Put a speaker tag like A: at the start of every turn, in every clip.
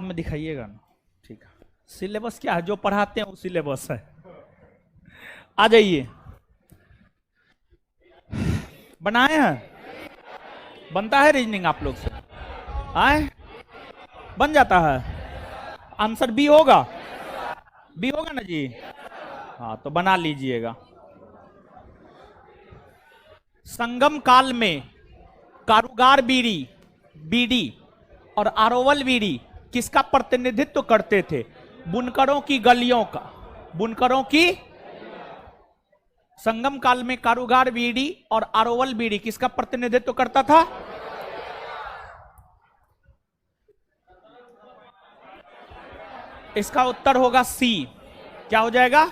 A: में दिखाइएगा ना। ठीक है, सिलेबस क्या है जो पढ़ाते हैं वो सिलेबस है। आ जाइए, बनाए हैं, बनता है रीजनिंग आप लोग से? आए, बन जाता है। आंसर बी होगा, बी होगा ना जी? हाँ तो बना लीजिएगा। संगम काल में कारूगार बीड़ी बीड़ी और आरोवल बीड़ी किसका प्रतिनिधित्व करते थे? बुनकरों की गलियों का। बुनकरों की। संगम काल में कारूगार बीड़ी और आरोवल बीड़ी किसका प्रतिनिधित्व करता था? इसका उत्तर होगा सी। क्या हो जाएगा?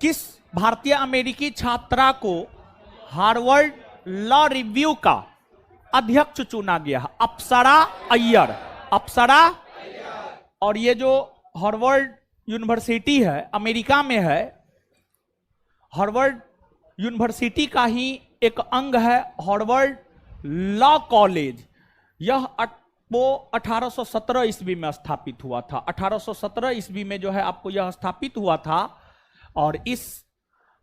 A: किस भारतीय अमेरिकी छात्रा को हार्वर्ड लॉ रिव्यू का अध्यक्ष चुना गया? अप्सरा अय्यर। अप्सरा। और ये जो हार्वर्ड यूनिवर्सिटी है अमेरिका में है, हार्वर्ड यूनिवर्सिटी का ही एक अंग है हार्वर्ड लॉ कॉलेज। यह वो 1817 ईस्वी में स्थापित हुआ था। 1817 ईस्वी में जो है आपको यह स्थापित हुआ था। और इस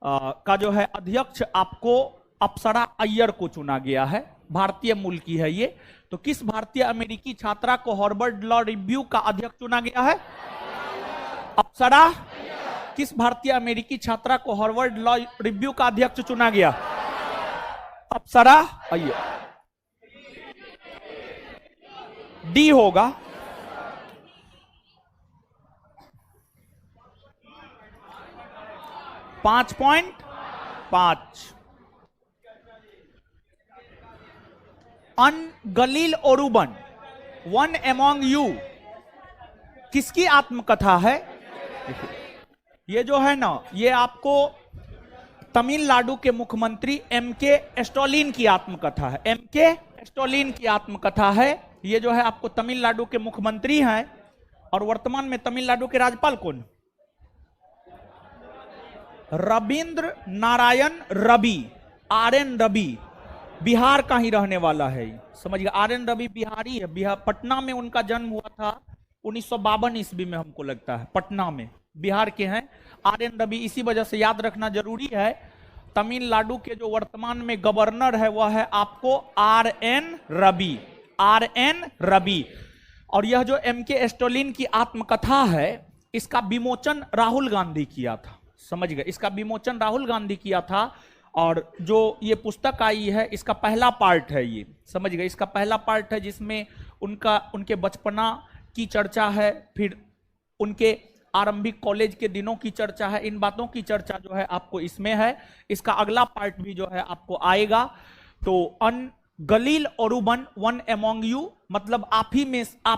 A: का जो है अध्यक्ष आपको अप्सरा अय्यर को चुना गया है। भारतीय मूल की है ये। तो किस भारतीय अमेरिकी छात्रा को हार्वर्ड लॉ रिव्यू का अध्यक्ष चुना गया है? अप्सरा। किस भारतीय अमेरिकी छात्रा को हार्वर्ड लॉ रिव्यू का अध्यक्ष चुना गया? अप्सरा अय्यर। डी होगा। $5.5। अन गलील ओरुबन वन एमोंग यू किसकी आत्मकथा है? ये जो है ना, ये आपको तमिलनाडु के मुख्यमंत्री एम.के. स्टैलिन की आत्मकथा है। एम.के. स्टैलिन की आत्मकथा है। ये जो है आपको तमिलनाडु के मुख्यमंत्री हैं। और वर्तमान में तमिलनाडु के राज्यपाल कौन? रविंद्र नारायण रवि। आर.एन. रवि बिहार का ही रहने वाला है। समझिए, आर.एन. रवि बिहारी है। बिहार, पटना में उनका जन्म हुआ था 1952 ईस्वी में, हमको लगता है पटना में। बिहार के हैं आर.एन. रवि। इसी वजह से याद रखना जरूरी है। तमिलनाडु के जो वर्तमान में गवर्नर है वह है आपको आर.एन. रवि। आर.एन. रवि। और यह जो एम.के. स्टैलिन की आत्मकथा है, इसका विमोचन राहुल गांधी किया था। समझ गए, इसका विमोचन राहुल गांधी किया था। और जो ये पुस्तक आई है, इसका पहला पार्ट है ये। समझ गए, इसका पहला पार्ट है जिसमें उनके बचपना की चर्चा है, फिर उनके आरंभिक कॉलेज के दिनों की चर्चा है। इन बातों की चर्चा जो है आपको इसमें है। इसका अगला पार्ट भी जो है आपको आएगा। तो अन गलील ओरुबन वन एमोंग यू मतलब आप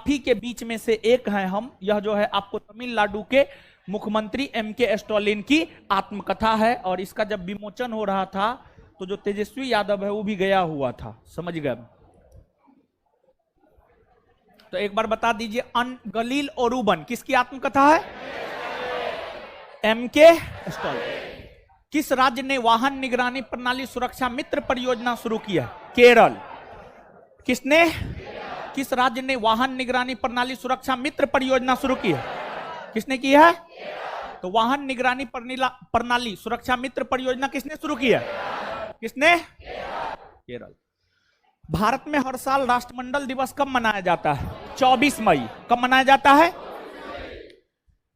A: ही के बीच में से एक हैं हम। यह जो है आपको तमिलनाडु के मुख्यमंत्री एम.के. स्टैलिन की आत्मकथा है। और इसका जब विमोचन हो रहा था तो जो तेजस्वी यादव है वो भी गया हुआ था। समझ गए? तो एक बार बता दीजिए, अन गलील ओरुबन किसकी आत्मकथा है? एम.के. स्टैलिन। किस राज्य ने वाहन निगरानी प्रणाली सुरक्षा मित्र परियोजना शुरू किया? केरल। किसने? किस राज्य ने वाहन निगरानी प्रणाली सुरक्षा मित्र परियोजना शुरू की है? किसने की है? तो वाहन निगरानी प्रणाली सुरक्षा मित्र परियोजना किसने शुरू की है? किसने? केरल। भारत में हर साल राष्ट्रमंडल दिवस कब मनाया जाता है? 24 मई। कब मनाया जाता है?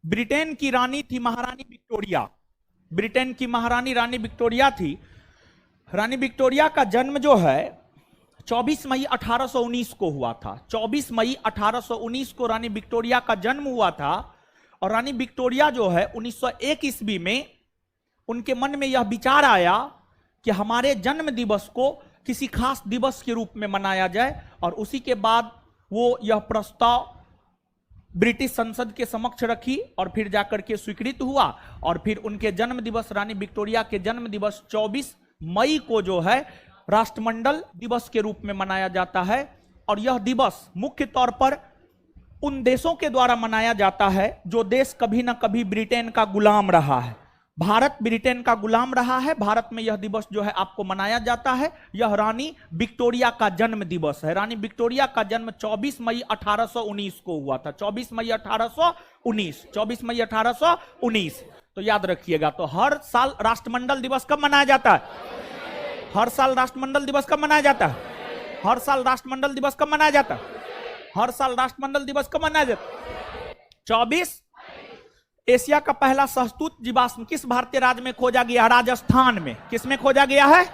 A: ब्रिटेन की रानी थी महारानी विक्टोरिया। ब्रिटेन की महारानी रानी विक्टोरिया थी। रानी विक्टोरिया का जन्म जो है 24 मई 1819 को हुआ था। 24 मई 1819 को रानी विक्टोरिया का जन्म हुआ था। और रानी विक्टोरिया जो है 1901 ईस्वी में उनके मन में यह विचार आया कि हमारे जन्म दिवस को किसी खास दिवस के रूप में मनाया जाए। और उसी के बाद वो यह प्रस्ताव ब्रिटिश संसद के समक्ष रखी और फिर जाकर के स्वीकृत हुआ। और फिर उनके जन्म दिवस, रानी विक्टोरिया के जन्म दिवस 24 मई को जो है राष्ट्रमंडल दिवस के रूप में मनाया जाता है। और यह दिवस मुख्य तौर पर उन देशों के द्वारा मनाया जाता है जो देश कभी ना कभी ब्रिटेन का गुलाम रहा है। भारत ब्रिटेन का गुलाम रहा है। भारत में यह दिवस जो है आपको मनाया जाता है। यह रानी विक्टोरिया का जन्म दिवस है। रानी विक्टोरिया का जन्म 24 मई 1819 को हुआ था। 24 मई 1819, 24 मई 1819। तो याद रखिएगा। तो हर साल राष्ट्रमंडल दिवस कब मनाया जाता है? हर साल राष्ट्रमंडल दिवस कब मनाया जाता है? हर साल राष्ट्रमंडल दिवस कब मनाया जाता है? हर साल राष्ट्रमंडल दिवस कब मनाया जाता है? 24। एशिया का पहला सहतूत जीवाश्म किस भारतीय राज्य में खोजा गया? राजस्थान में। किस में खोजा गया है?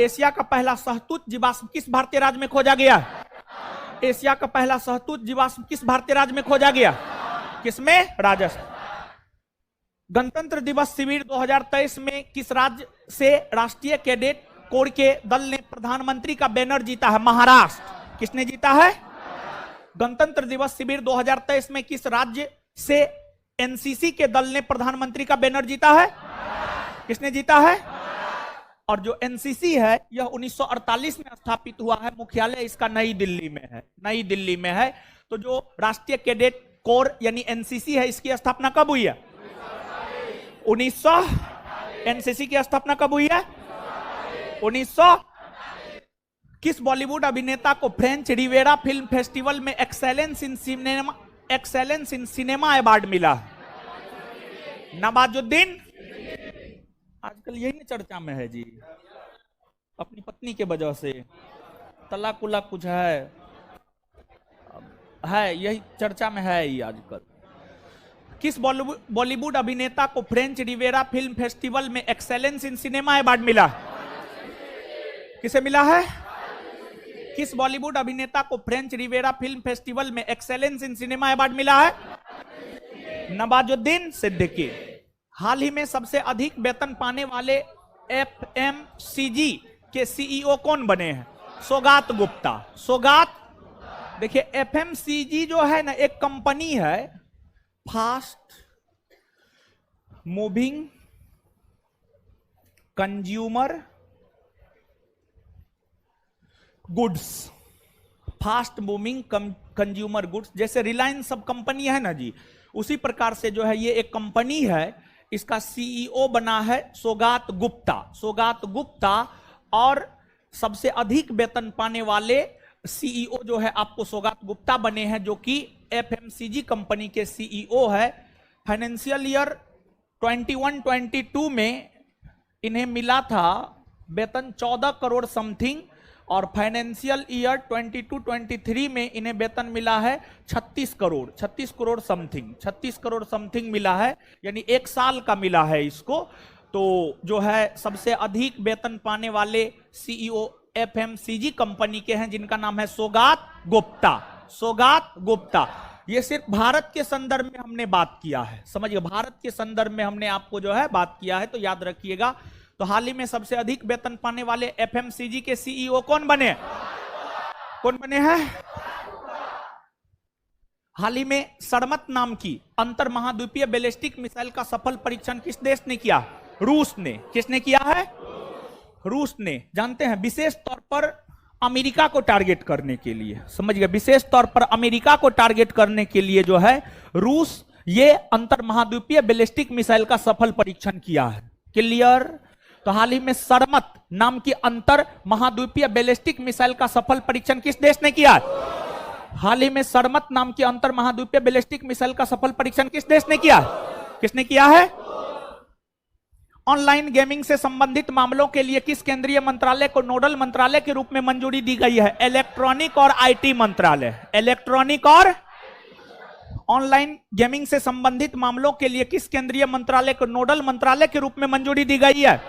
A: एशिया का पहला सहतूत जीवाश्म किस भारतीय राज्य में खोजा गया? एशिया का पहला सहतूत जीवाश्म किस भारतीय राज्य में खोजा गया? किसमें? राजस्थान। गणतंत्र दिवस शिविर 2023 में किस राज्य से राष्ट्रीय कैडेट कोर के दल ने प्रधानमंत्री का बैनर जीता है? महाराष्ट्र। किसने जीता है? गणतंत्र दिवस शिविर 2023 में किस राज्य से एनसीसी के दल ने प्रधानमंत्री का बैनर जीता है? किसने जीता है? और जो एनसीसी है यह 1948 में स्थापित हुआ है। मुख्यालय इसका नई दिल्ली में है। नई दिल्ली में है। तो जो राष्ट्रीय कैडेट कोर यानी एनसीसी है, इसकी स्थापना कब हुई है? 1900। एनसीसी की स्थापना कब हुई है? 1900। किस बॉलीवुड अभिनेता को फ्रेंच रिवेरा फिल्म फेस्टिवल में एक्सेलेंस इन सिनेमा अवार्ड मिला? नवाजुद्दीन। आजकल यही चर्चा में है जी, अपनी पत्नी के वजह से तलाक उलाक कुछ है यही चर्चा में है ही आजकल। किस बॉलीवुड अभिनेता को फ्रेंच रिवेरा फिल्म फेस्टिवल में एक्सेलेंस इन सिनेमा अवार्ड मिला? किसे मिला है? किस बॉलीवुड अभिनेता को फ्रेंच रिवेरा फिल्म फेस्टिवल में एक्सेलेंस इन सिनेमा अवार्ड मिला है? नवाजुद्दीन सिद्दीकी। हाल ही में सबसे अधिक वेतन पाने वाले एफएमसीजी के सीईओ कौन बने हैं? सौगात गुप्ता। सौगात। देखिए एफएमसीजी जो है ना, एक कंपनी है, fast moving consumer goods. Fast moving consumer goods. जैसे रिलायंस सब कंपनी है ना जी, उसी प्रकार से जो है ये एक कंपनी है। इसका सीईओ बना है सौगात गुप्ता। सौगात गुप्ता। और सबसे अधिक वेतन पाने वाले सीईओ जो है आपको सौगात गुप्ता बने हैं, जो कि एफएमसीजी कंपनी के सीईओ है। फाइनेंशियल ईयर 21-22 में इन्हें मिला था वेतन 14 करोड़ समथिंग, और फाइनेंशियल ईयर 22-23 में इन्हें वेतन मिला है 36 करोड़ समथिंग। 36 करोड़ समथिंग मिला है, यानी एक साल का मिला है इसको। तो जो है सबसे अधिक वेतन पाने वाले सीईओ एफएमसीजी कंपनी के हैं, जिनका नाम है सौगात गुप्ता। सौगात गुप्ता। ये सिर्फ भारत के संदर्भ में हमने बात किया है, समझिए, भारत के संदर्भ में हमने आपको जो है बात किया है, तो याद रखिएगा। तो हाल ही में सबसे अधिक वेतन पाने वाले एफएमसीजी के सीईओ कौन बने? कौन बने हैं? हाल ही में सरमत नाम की अंतर महाद्वीपीय बैलिस्टिक मिसाइल का सफल परीक्षण किस देश ने किया? रूस ने। किसने किया है? रूस ने। जानते हैं, विशेष तौर पर अमेरिका को टारगेट करने के लिए, समझ गए, विशेष तौर पर अमेरिका को टारगेट करने के लिए जो है रूस ये अंतर महाद्वीपीय बैलिस्टिक मिसाइल का सफल परीक्षण किया है। क्लियर? तो हाल ही में सरमत नाम की अंतर महाद्वीपीय बैलिस्टिक मिसाइल का सफल परीक्षण किस देश ने किया? हाल ही में सरमत नाम की अंतर महाद्वीपीय बैलिस्टिक मिसाइल का सफल परीक्षण किस देश ने किया? किसने किया है? ऑनलाइन गेमिंग से संबंधित मामलों के लिए किस केंद्रीय मंत्रालय को नोडल मंत्रालय के रूप में मंजूरी दी गई है? इलेक्ट्रॉनिक और आईटी मंत्रालय। इलेक्ट्रॉनिक और ऑनलाइन गेमिंग से संबंधित मामलों के लिए किस केंद्रीय मंत्रालय को नोडल मंत्रालय के रूप में मंजूरी दी गई है?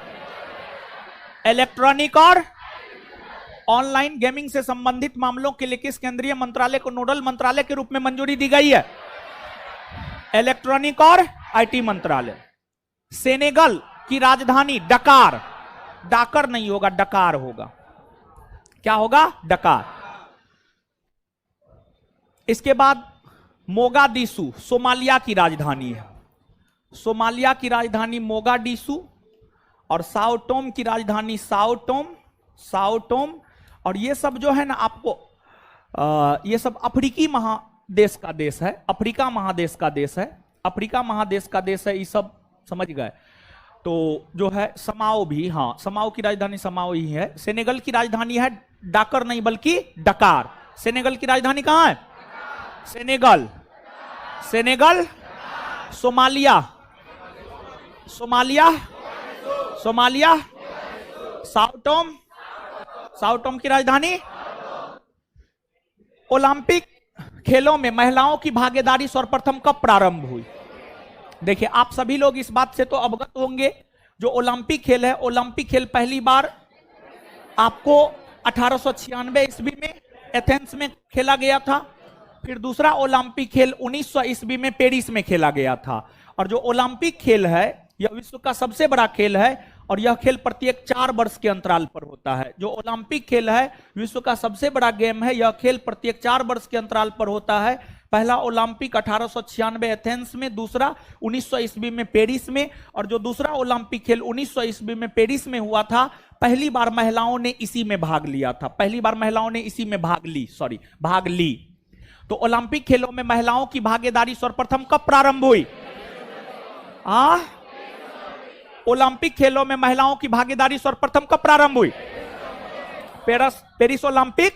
A: इलेक्ट्रॉनिक और ऑनलाइन गेमिंग से संबंधित मामलों के लिए किस केंद्रीय मंत्रालय को नोडल मंत्रालय के रूप में मंजूरी दी गई है? इलेक्ट्रॉनिक और आईटी मंत्रालय। सेनेगल की राजधानी डकार, डाकर नहीं होगा, डकार होगा। क्या होगा? डकार। इसके बाद मोगादिशु सोमालिया की राजधानी है। सोमालिया की राजधानी मोगादिशु, और साओटोम की राजधानी साओटोम। और ये सब जो है ना आपको ये सब अफ्रीकी महादेश का देश है। अफ्रीका महादेश का देश है। अफ्रीका महादेश का देश है। ये सब समझ गए। तो जो है समाओ भी, हाँ समाओ की राजधानी समाओ ही है। सेनेगल की राजधानी है डाकर नहीं बल्कि डकार। सेनेगल की राजधानी कहां है? Senegal, Senegal. Somalia, Somalia, Somalia. Sao Tome, Sao Tome की राजधानी। ओलंपिक खेलों में महिलाओं की भागीदारी सर्वप्रथम कब प्रारंभ हुई? देखिए आप सभी लोग इस बात से तो अवगत होंगे, जो ओलंपिक खेल है, ओलंपिक खेल पहली बार आपको 1896 ईस्वी में एथेंस में खेला गया था। फिर दूसरा ओलंपिक खेल 1900 ईस्वी में पेरिस में खेला गया था। और जो ओलंपिक खेल है यह विश्व का सबसे बड़ा खेल है और यह खेल प्रत्येक 4 वर्ष के अंतराल पर होता है। जो ओलंपिक खेल है विश्व का सबसे बड़ा गेम है, यह खेल प्रत्येक 4 वर्ष के अंतराल पर होता है। पहला ओलंपिक 1896 एथेंस में, दूसरा 1900 ईस्वी में पेरिस में। और जो दूसरा ओलंपिक खेल 1900 ईस्वी में पेरिस में हुआ था, पहली बार महिलाओं ने इसी में भाग लिया था। पहली बार महिलाओं ने इसी में भाग ली। तो ओलंपिक खेलों में महिलाओं की भागीदारी सर्वप्रथम कब प्रारंभ हुई? ओलंपिक खेलों में महिलाओं की भागीदारी सर्वप्रथम कब प्रारंभ हुई? Paris Olympic.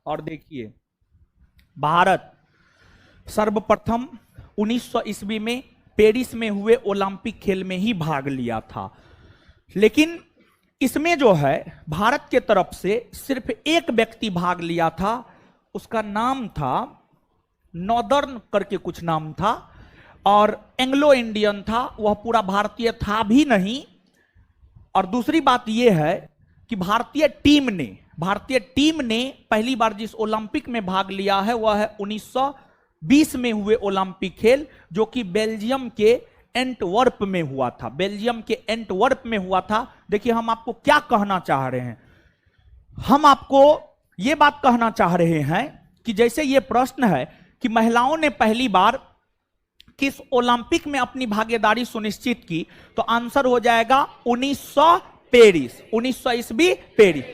A: और देखिए भारत सर्वप्रथम 1900 ईस्वी में पेरिस में हुए ओलंपिक खेल में ही भाग लिया था। लेकिन इसमें जो है भारत के तरफ से सिर्फ एक व्यक्ति भाग लिया था, उसका नाम था नॉर्दर्न करके कुछ नाम था और एंग्लो इंडियन था, वह पूरा भारतीय था भी नहीं। और दूसरी बात यह है कि भारतीय टीम ने पहली बार जिस ओलंपिक में भाग लिया है वह है 1920 में हुए ओलंपिक खेल, जो कि बेल्जियम के एंटवर्प में हुआ था। बेल्जियम के एंटवर्प में हुआ था। देखिए हम आपको क्या कहना चाह रहे हैं, हम आपको यह बात कहना चाह रहे हैं कि जैसे यह प्रश्न है कि महिलाओं ने पहली बार किस ओलंपिक में अपनी भागीदारी सुनिश्चित की, तो आंसर हो जाएगा 1900 पेरिस, 1900 ईस्वी पेरिस।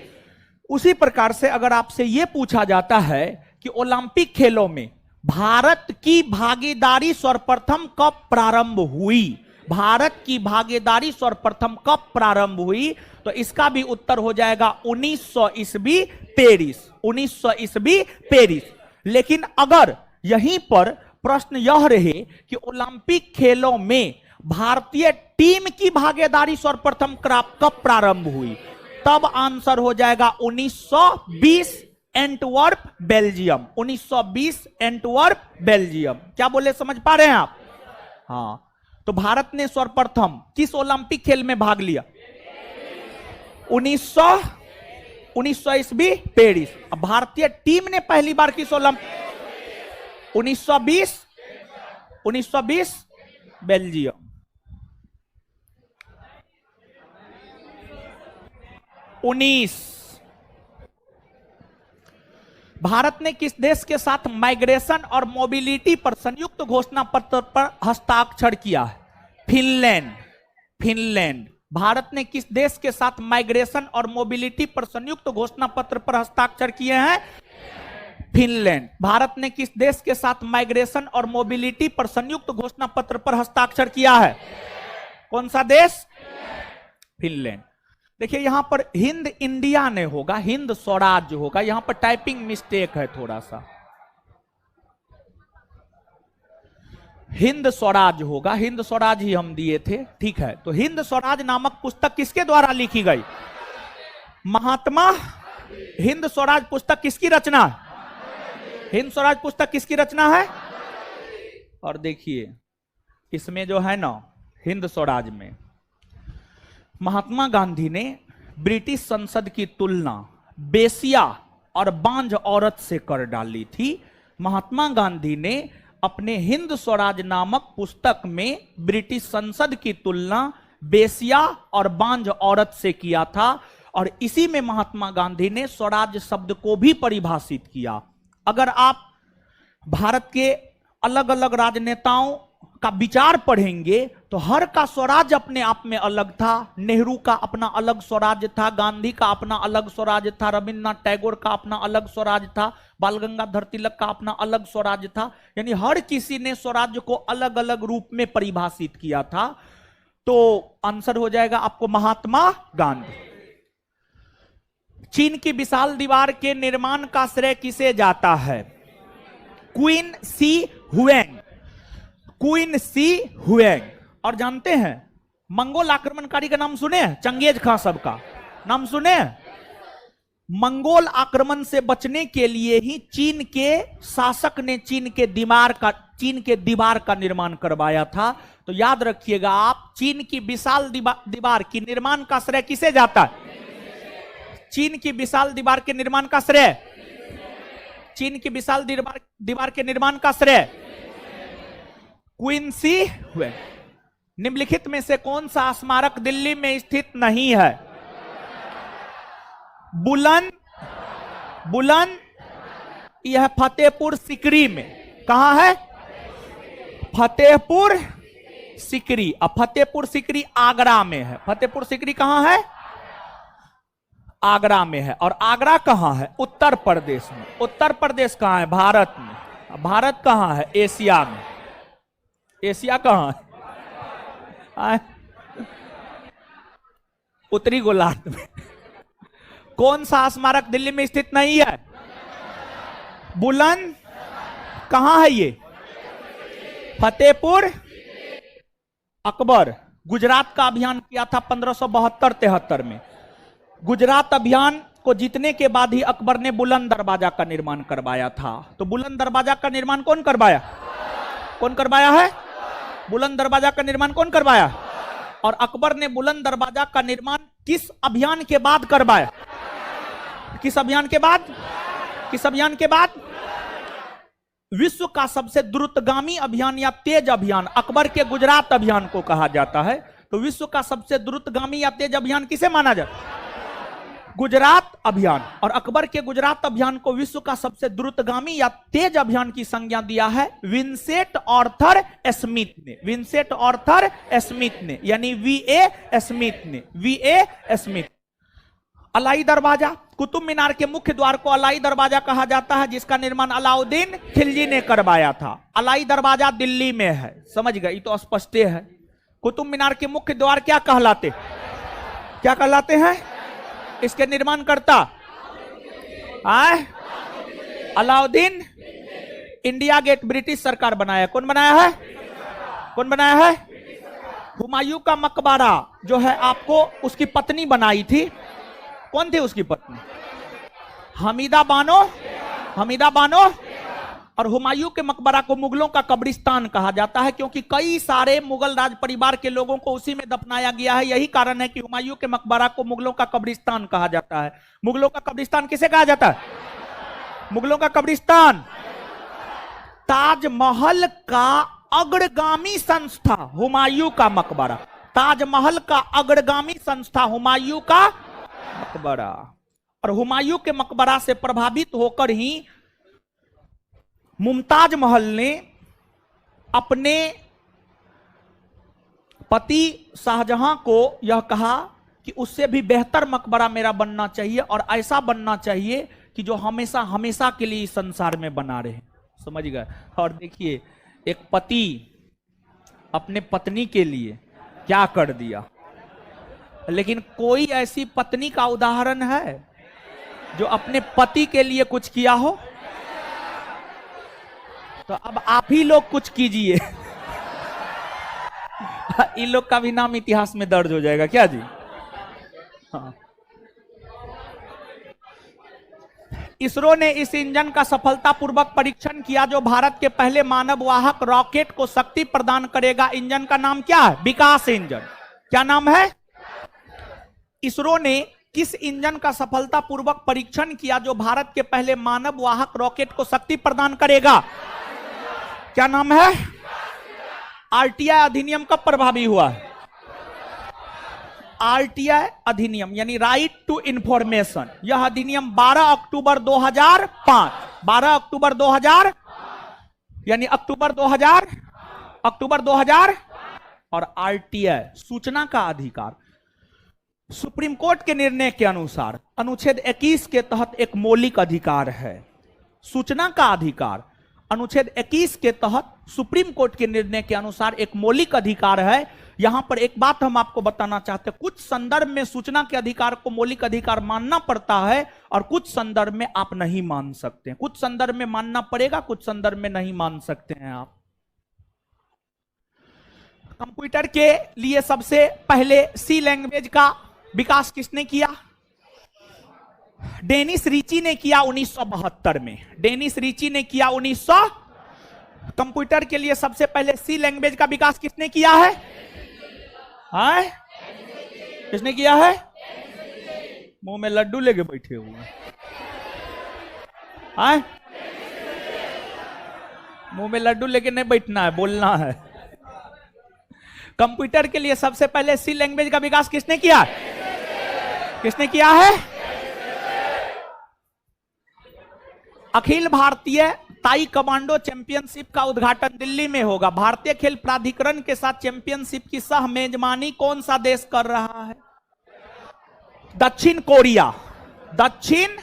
A: उसी प्रकार से अगर आपसे यह पूछा जाता है कि ओलंपिक खेलों में भारत की भागीदारी सर्वप्रथम कब प्रारंभ हुई, भारत की भागीदारी सर्वप्रथम कब प्रारंभ हुई, तो इसका भी उत्तर हो जाएगा 1900 ईस्वी पेरिस, 1900 ईस्वी पेरिस। लेकिन अगर यहीं पर प्रश्न यह रहे कि ओलंपिक खेलों में भारतीय टीम की भागीदारी सर्वप्रथम कब प्रारंभ हुई, तब आंसर हो जाएगा 1920 एंटवर्प बेल्जियम, 1920 एंटवर्प बेल्जियम। क्या बोले, समझ पा रहे हैं आप? हाँ, तो भारत ने सर्वप्रथम किस ओलंपिक खेल में भाग लिया? 1900 ईस्वी पेरिस। अब भारतीय टीम ने पहली बार किस ओलंपिक? 1920 बेल्जियम। 19 भारत ने किस देश के साथ माइग्रेशन और मोबिलिटी पर संयुक्त घोषणा पत्र पर हस्ताक्षर किया है? फिनलैंड। भारत ने किस देश के साथ माइग्रेशन और मोबिलिटी पर संयुक्त घोषणा पत्र पर हस्ताक्षर किए हैं? फिनलैंड। भारत ने किस देश के साथ माइग्रेशन और मोबिलिटी पर संयुक्त घोषणा पत्र पर हस्ताक्षर किया है? कौन सा देश? फिनलैंड। देखिए यहां पर हिंद इंडिया ने होगा, हिंद स्वराज होगा, यहां पर टाइपिंग मिस्टेक है थोड़ा सा, हिंद स्वराज होगा, हिंद स्वराज ही हम दिए थे, ठीक है। तो हिंद स्वराज नामक पुस्तक किसके द्वारा लिखी गई? महात्मा। हिंद स्वराज पुस्तक किसकी रचना है? हिंद स्वराज पुस्तक किसकी रचना है? और देखिए इसमें जो है ना, हिंद स्वराज में महात्मा गांधी ने ब्रिटिश संसद की तुलना बेसिया और बांझ औरत से कर डाली थी। महात्मा गांधी ने अपने हिंद स्वराज नामक पुस्तक में ब्रिटिश संसद की तुलना बेसिया और बांझ औरत से किया था और इसी में महात्मा गांधी ने स्वराज शब्द को भी परिभाषित किया। अगर आप भारत के अलग अलग राजनेताओं का विचार पढ़ेंगे तो हर का स्वराज अपने आप में अलग था। नेहरू का अपना अलग स्वराज था, गांधी का अपना अलग स्वराज था, रविन्द्रनाथ टैगोर का अपना अलग स्वराज था, बाल गंगाधर तिलक का अपना अलग स्वराज था। यानी हर किसी ने स्वराज को अलग अलग रूप में परिभाषित किया था। तो आंसर हो जाएगा आपको महात्मा गांधी। चीन की विशाल दीवार के निर्माण का श्रेय किसे जाता है? क्वीन सी हुएंग, क्वीन सी हुएंग। और जानते हैं मंगोल आक्रमणकारी का नाम सुने हैं? चंगेज खां सबका नाम सुने हैं? मंगोल आक्रमण से बचने के लिए ही चीन के शासक ने चीन के दीवार का निर्माण करवाया था। तो याद रखिएगा आप, चीन की विशाल दीवार की निर्माण का श्रेय किसे जाता है? चीन की विशाल दीवार के निर्माण का श्रेय, चीन की विशाल दीवार के निर्माण का श्रेय क्वीन सी हुएंग। निम्नलिखित में से कौन सा स्मारक दिल्ली में स्थित नहीं है? बुलंद, यह फतेहपुर सिकरी में। कहां है? फतेहपुर सिकरी। अब फतेहपुर सिकरी आगरा में है। फतेहपुर सिकरी कहां है? आगरा में है। और आगरा कहां है? उत्तर प्रदेश में। उत्तर प्रदेश कहां है? भारत में। भारत कहां है? एशिया में। एशिया कहां है? उत्तरी गोलार्ध में। कौन सा स्मारक दिल्ली में स्थित नहीं है? बुलंद। कहां है ये? फतेहपुर। अकबर गुजरात का अभियान किया था 1572-73 में। गुजरात अभियान को जीतने के बाद ही अकबर ने बुलंद दरवाजा का निर्माण करवाया था। तो बुलंद दरवाजा का निर्माण कौन करवाया? कौन करवाया है? बुलंद दरवाजा का निर्माण कौन करवाया? और अकबर ने बुलंद दरवाजा का निर्माण किस अभियान के बाद करवाया? किस अभियान के बाद? किस अभियान के बाद? विश्व का सबसे द्रुतगामी अभियान या तेज अभियान अकबर के गुजरात अभियान को कहा जाता है। तो विश्व का सबसे द्रुतगामी या तेज अभियान किसे माना जाता है? गुजरात अभियान। और अकबर के गुजरात अभियान को विश्व का सबसे द्रुतगामी या तेज अभियान की संज्ञा दिया है विंसेंट आर्थर स्मिथ ने। विंसेंट आर्थर स्मिथ ने, यानी वीए स्मिथ ने। वीए स्मिथ। अलाई दरवाजा, कुतुब मीनार के मुख्य द्वार को अलाई दरवाजा कहा जाता है, जिसका निर्माण अलाउद्दीन खिलजी ने करवाया था। अलाई दरवाजा दिल्ली में है। समझ गए? ये तो स्पष्ट है। कुतुब मीनार के मुख्य द्वार क्या कहलाते? क्या कहलाते हैं? इसके निर्माण करता अलाउद्दीन। इंडिया गेट ब्रिटिश सरकार बनाया। कौन बनाया है? कौन बनाया है? हुमायूं का मकबरा जो है आपको उसकी पत्नी बनाई थी। कौन थी उसकी पत्नी? हमीदा बानो। हमीदा बानो। और हुमायूं के मकबरा को मुगलों का कब्रिस्तान कहा जाता है, क्योंकि कई सारे मुगल राज परिवार के लोगों को उसी में दफनाया गया है। यही कारण है कि हुमायूं के मकबरा को मुगलों का कब्रिस्तान कहा जाता है। मुगलों का कब्रिस्तान किसे कहा जाता है? मुगलों का कब्रिस्तान। ताजमहल का अग्रगामी संस्था हुमायूं का मकबरा। ताजमहल का अग्रगामी संस्था हुमायूं का मकबरा। और हुमायूं के मकबरा से प्रभावित होकर ही मुमताज महल ने अपने पति शाहजहां को यह कहा कि उससे भी बेहतर मकबरा मेरा बनना चाहिए, और ऐसा बनना चाहिए कि जो हमेशा हमेशा के लिए इस संसार में बना रहे। समझ गए? और देखिए, एक पति अपने पत्नी के लिए क्या कर दिया। लेकिन कोई ऐसी पत्नी का उदाहरण है जो अपने पति के लिए कुछ किया हो? तो अब आप ही लोग कुछ कीजिए। इन लोग का भी नाम इतिहास में दर्ज हो जाएगा। क्या जी? हाँ। इसरो ने इस इंजन का सफलतापूर्वक परीक्षण किया जो भारत के पहले मानव वाहक रॉकेट को शक्ति प्रदान करेगा। इंजन का नाम क्या है? विकास इंजन। क्या नाम है? इसरो ने किस इंजन का सफलतापूर्वक परीक्षण किया जो भारत के पहले मानव वाहक रॉकेट को शक्ति प्रदान करेगा? क्या नाम है? आरटीआई अधिनियम कब प्रभावी हुआ है? आरटीआई अधिनियम यानी राइट टू इंफॉर्मेशन। यह अधिनियम 12 अक्टूबर 2005, 12 अक्टूबर 2000 यानी अक्टूबर 2000 और आरटीआई सूचना का अधिकार। सुप्रीम कोर्ट के निर्णय के अनुसार अनुच्छेद 21 के तहत एक मौलिक अधिकार है सूचना का अधिकार। अनुच्छेद 21 के तहत सुप्रीम कोर्ट के निर्णय के अनुसार एक मौलिक अधिकार है। यहां पर एक बात हम आपको बताना चाहते हैं, कुछ संदर्भ में सूचना के अधिकार को मौलिक अधिकार मानना पड़ता है और कुछ संदर्भ में आप नहीं मान सकते। कुछ संदर्भ में मानना पड़ेगा, कुछ संदर्भ में नहीं मान सकते हैं आप। कंप्यूटर के लिए सबसे पहले सी लैंग्वेज का विकास किसने किया? डेनिस रिची ने किया 1972 में। डेनिस रिची ने किया 1900। कंप्यूटर के लिए सबसे पहले सी लैंग्वेज का विकास किसने किया है? किसने किया है? मुंह में लड्डू लेके बैठे हुए हैं। मुंह में लड्डू लेके नहीं बैठना है, बोलना है। कंप्यूटर के लिए सबसे पहले सी लैंग्वेज का विकास किसने किया? किसने किया है? अखिल भारतीय ताई कमांडो चैंपियनशिप का उद्घाटन दिल्ली में होगा। भारतीय खेल प्राधिकरण के साथ चैंपियनशिप की सह मेजबानी कौन सा देश कर रहा है? दक्षिण कोरिया। दक्षिण।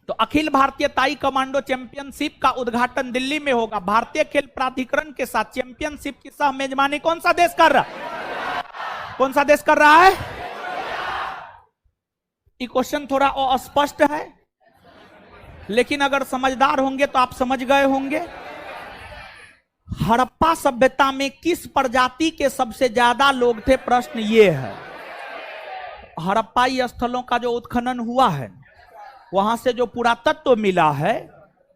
A: तो अखिल भारतीय ताई कमांडो चैंपियनशिप का उद्घाटन दिल्ली में होगा। भारतीय खेल प्राधिकरण के साथ चैंपियनशिप की सह मेजबानी कौन सा देश कर रहा है? कौन सा देश कर रहा है? ये क्वेश्चन थोड़ा अस्पष्ट है, लेकिन अगर समझदार होंगे तो आप समझ गए होंगे। हड़प्पा सभ्यता में किस प्रजाति के सबसे ज्यादा लोग थे? प्रश्न ये है। हड़प्पाई स्थलों का जो उत्खनन हुआ है, वहां से जो पुरातत्व मिला है,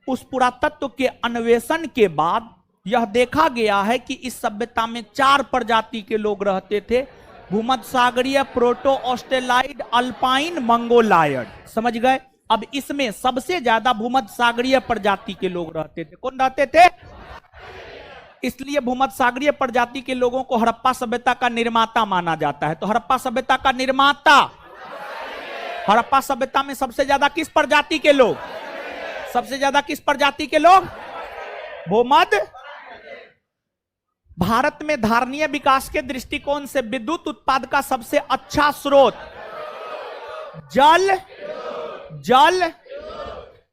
A: उस पुरातत्व के अन्वेषण के बाद यह देखा गया है कि इस सभ्यता में 4 प्रजाति के लोग रहते थे। भूमध्यसागरीय, प्रोटो ऑस्ट्रेलाइड, अल्पाइन, मंगोलायड। समझ गए? अब इसमें सबसे ज्यादा भूमध्यसागरीय प्रजाति के लोग रहते थे। कौन रहते थे? इसलिए भूमध्यसागरीय प्रजाति के लोगों को हड़प्पा सभ्यता का निर्माता माना जाता है। तो हड़प्पा सभ्यता का निर्माता, हड़प्पा सभ्यता में सबसे ज्यादा किस प्रजाति के लोग? सबसे ज्यादा किस प्रजाति के लोग? भूमध्य। भारत में धारणीय विकास के दृष्टिकोण से विद्युत उत्पाद का सबसे अच्छा स्रोत जल। जल,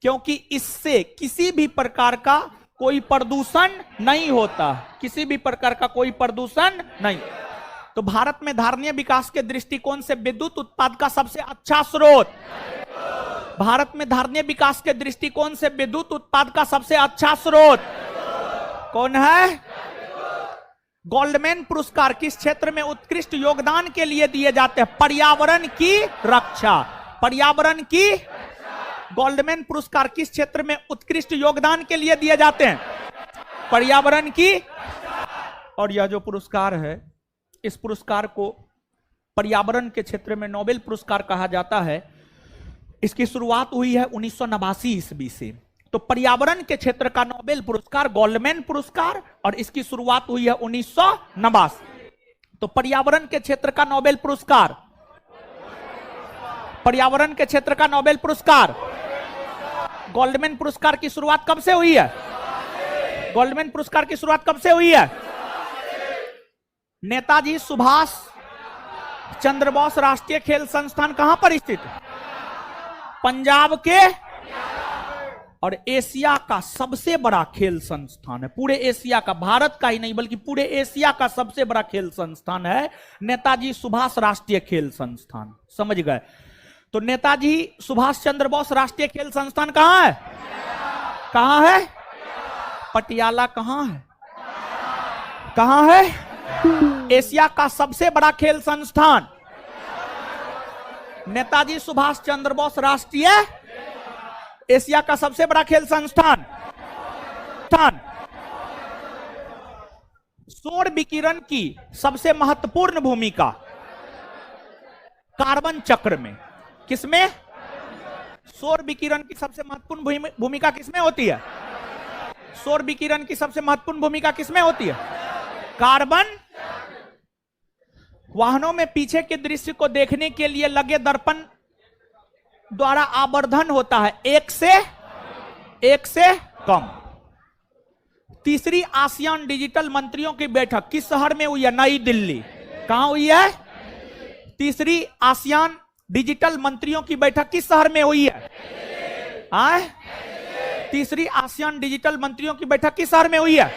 A: क्योंकि इससे किसी भी प्रकार का कोई प्रदूषण नहीं होता। किसी भी प्रकार का कोई प्रदूषण नहीं। तो भारत में धारणीय विकास के दृष्टिकोण से विद्युत उत्पाद का सबसे अच्छा स्रोत, भारत में धारणीय विकास के दृष्टिकोण से विद्युत उत्पाद का सबसे अच्छा स्रोत कौन है? गोल्डमैन पुरस्कार किस क्षेत्र में उत्कृष्ट योगदान के लिए दिए जाते हैं? पर्यावरण की रक्षा। पर्यावरण की। गोल्डमैन पुरस्कार किस क्षेत्र में उत्कृष्ट योगदान के लिए दिए जाते हैं? पर्यावरण की। और यह जो पुरस्कार है, इस पुरस्कार को पर्यावरण के क्षेत्र में नोबेल पुरस्कार कहा जाता है। इसकी शुरुआत हुई है 1989 ईस्वी से। तो पर्यावरण के क्षेत्र का नोबेल पुरस्कार गोल्डमैन पुरस्कार, और इसकी शुरुआत हुई है 1989। तो पर्यावरण के क्षेत्र का नोबेल पुरस्कार, पर्यावरण के क्षेत्र का नोबेल पुरस्कार, गोल्डमैन पुरस्कार की शुरुआत कब से हुई है? गोल्डमैन पुरस्कार की शुरुआत कब से हुई है? नेताजी सुभाष चंद्र बोस राष्ट्रीय खेल संस्थान कहां पर स्थित है? पंजाब के। और एशिया का सबसे बड़ा खेल संस्थान है, पूरे एशिया का, भारत का ही नहीं बल्कि पूरे एशिया का सबसे बड़ा खेल संस्थान है नेताजी सुभाष राष्ट्रीय खेल संस्थान। समझ गए? तो नेताजी सुभाष चंद्र बोस राष्ट्रीय खेल संस्थान कहां है? कहां है? पटियाला। कहां है? कहां है? एशिया का सबसे बड़ा खेल संस्थान नेताजी सुभाष चंद्र बोस राष्ट्रीय, एशिया का सबसे बड़ा खेल संस्थान। सौर विकिरण की सबसे महत्वपूर्ण भूमिका कार्बन चक्र में, किसमें? सौर विकिरण की सबसे महत्वपूर्ण भूमिका किसमें होती है? सौर विकिरण की सबसे महत्वपूर्ण भूमिका किसमें होती है? कार्बन। वाहनों में पीछे के दृश्य को देखने के लिए लगे दर्पण द्वारा आवर्धन होता है 1 से कम। तीसरी आसियान डिजिटल मंत्रियों की बैठक किस शहर में हुई है? नई दिल्ली। कहां हुई है? तीसरी आसियान डिजिटल मंत्रियों की बैठक किस शहर में हुई है? तीसरी आसियान डिजिटल मंत्रियों की बैठक किस शहर में हुई है?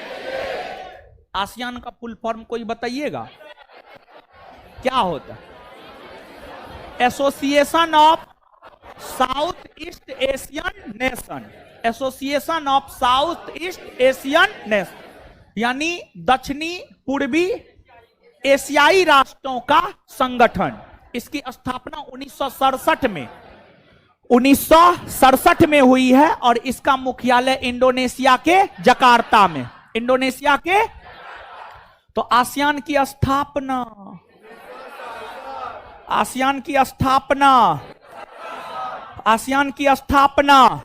A: आसियान का फुल फॉर्म कोई बताइएगा क्या होता है? Association of south east Asian nation, association of south east Asian nation, यानी दक्षिणी पूर्वी एशियाई राष्ट्रों का संगठन। इसकी स्थापना 1967 में हुई है और इसका मुख्यालय इंडोनेशिया के जकार्ता में, इंडोनेशिया के। तो आसियान की स्थापना, आसियान की स्थापना, आसियान की स्थापना,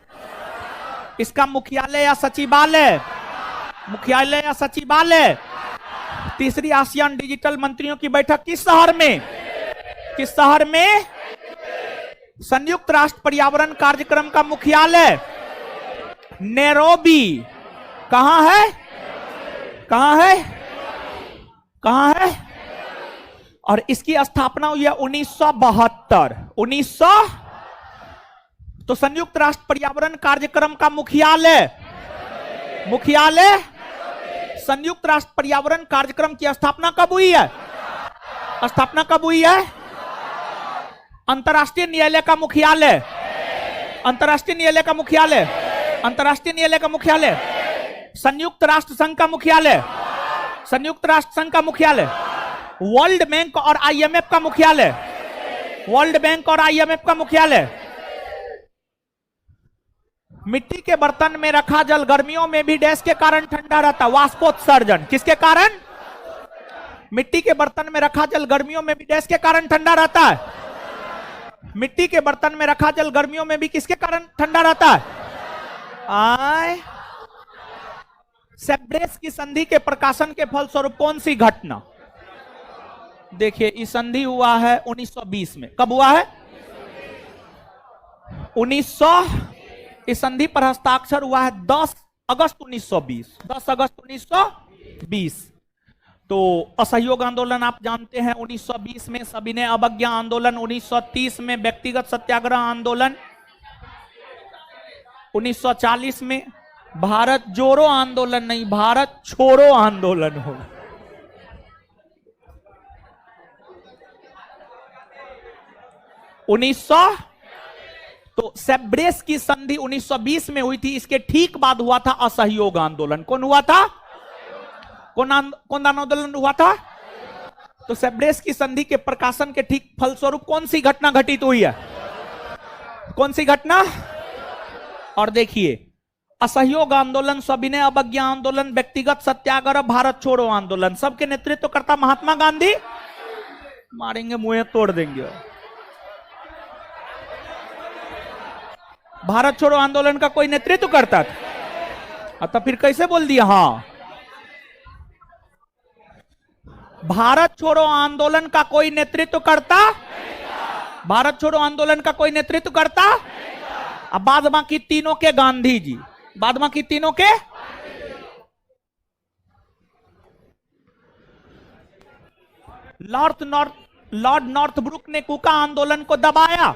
A: इसका मुख्यालय या सचिवालय, मुख्यालय या सचिवालय। तीसरी आसियान डिजिटल मंत्रियों की बैठक किस शहर में? किस शहर में? संयुक्त राष्ट्र पर्यावरण कार्यक्रम का मुख्यालय नैरोबी। कहां है? कहां है? कहां है? और इसकी स्थापना हुई है 1972। 1900। तो संयुक्त राष्ट्र पर्यावरण कार्यक्रम का मुख्यालय, मुख्यालय संयुक्त राष्ट्र पर्यावरण कार्यक्रम की स्थापना कब हुई है? स्थापना कब हुई है? अंतर्राष्ट्रीय न्यायालय का मुख्यालय, अंतर्राष्ट्रीय न्यायालय का मुख्यालय, अंतर्राष्ट्रीय न्यायालय का मुख्यालय, संयुक्त राष्ट्र संघ का मुख्यालय, संयुक्त राष्ट्र संघ का मुख्यालय, वर्ल्ड बैंक और आईएमएफ का मुख्यालय, वर्ल्ड बैंक और आईएमएफ का मुख्यालय। मिट्टी के बर्तन में रखा जल गर्मियों में भी डैश के कारण ठंडा रहता, वाष्पोत्सर्जन। किसके कारण? मिट्टी के बर्तन में रखा जल गर्मियों में भी डैश के कारण ठंडा रहता है। मिट्टी के बर्तन में रखा जल गर्मियों में भी किसके कारण ठंडा रहता है? सेब्रेस की संधि के प्रकाशन के फलस्वरूप कौन सी घटना? देखिए, इस संधि हुआ है 1920 में। कब हुआ है? 1900। इस संधि पर हस्ताक्षर हुआ है 10 अगस्त 1920। 10 अगस्त 1920। तो असहयोग आंदोलन आप जानते हैं 1920 में, सविनय अवज्ञा आंदोलन 1930 में, व्यक्तिगत सत्याग्रह आंदोलन 1940 में, भारत जोड़ो आंदोलन नहीं, भारत छोड़ो आंदोलन हो। तो सेब्रेस की संधि 1920 में हुई थी। इसके ठीक बाद हुआ था असहयोग आंदोलन। कौन हुआ था? कौन आंदोलन हुआ था? तो सेब्रेस की संधि के प्रकाशन के ठीक फलस्वरूप कौन सी घटना घटित हुई है? कौन सी घटना? और देखिए, असहयोग आंदोलन, सविनय अवज्ञा आंदोलन, व्यक्तिगत सत्याग्रह, भारत छोड़ो आंदोलन, सबके नेतृत्व करता महात्मा गांधी। मारेंगे मुंह तोड़ देंगे। भारत छोड़ो आंदोलन का कोई नेतृत्व करता था? तो फिर कैसे बोल दिया? हाँ, भारत छोड़ो आंदोलन का कोई नेतृत्व करता, भारत छोड़ो आंदोलन का कोई नेतृत्व करता। अब बाद बाकी तीनों के गांधी जी, बाद बाकी तीनों के। लॉर्ड नॉर्थब्रुक ने कुका आंदोलन को दबाया।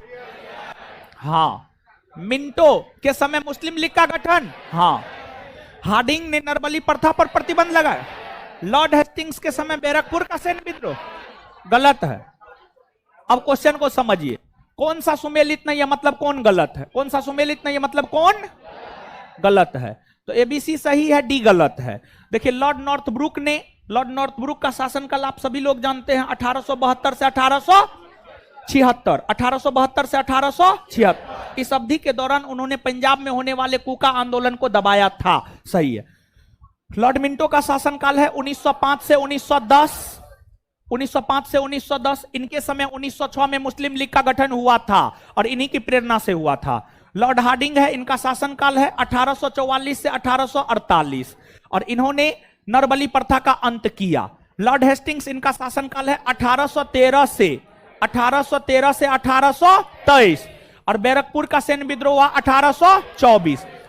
A: हाँ। मिंटो के समय मुस्लिम लीग का गठन। हाँ। हार्डिंग ने नरबली प्रथा पर प्रतिबंध लगाया। लॉर्ड हेस्टिंग्स के समय बैरकपुर का सैन्य विद्रोह। गलत है। अब क्वेश्चन को समझिए, कौन सा सुमेलित नहीं है मतलब कौन गलत है? कौन सा सुमेलित नहीं है मतलब कौन गलत है? तो एबीसी सही है, डी गलत है। देखिए, लॉर्ड नॉर्थब्रुक का शासनकाल आप सभी लोग जानते हैं 1872 से 1876। 1872 से 1876। इस अवधि के दौरान उन्होंने पंजाब में होने वाले कुका आंदोलन को दबाया था। सही है। लॉर्ड मिंटो का शासनकाल है 1905 से 1910। 1905 से 1910। इनके समय 1906 में मुस्लिम लीग का गठन हुआ था और इन्हीं की प्रेरणा से हुआ था। लॉर्ड हार्डिंग है, इनका शासनकाल है 1844 से 1848 और इन्होंने नरबली प्रथा का अंत किया। लॉर्ड हेस्टिंग्स, इनका शासनकाल है 1813 से 1823 और बैरकपुर का सैन्य विद्रोह हुआ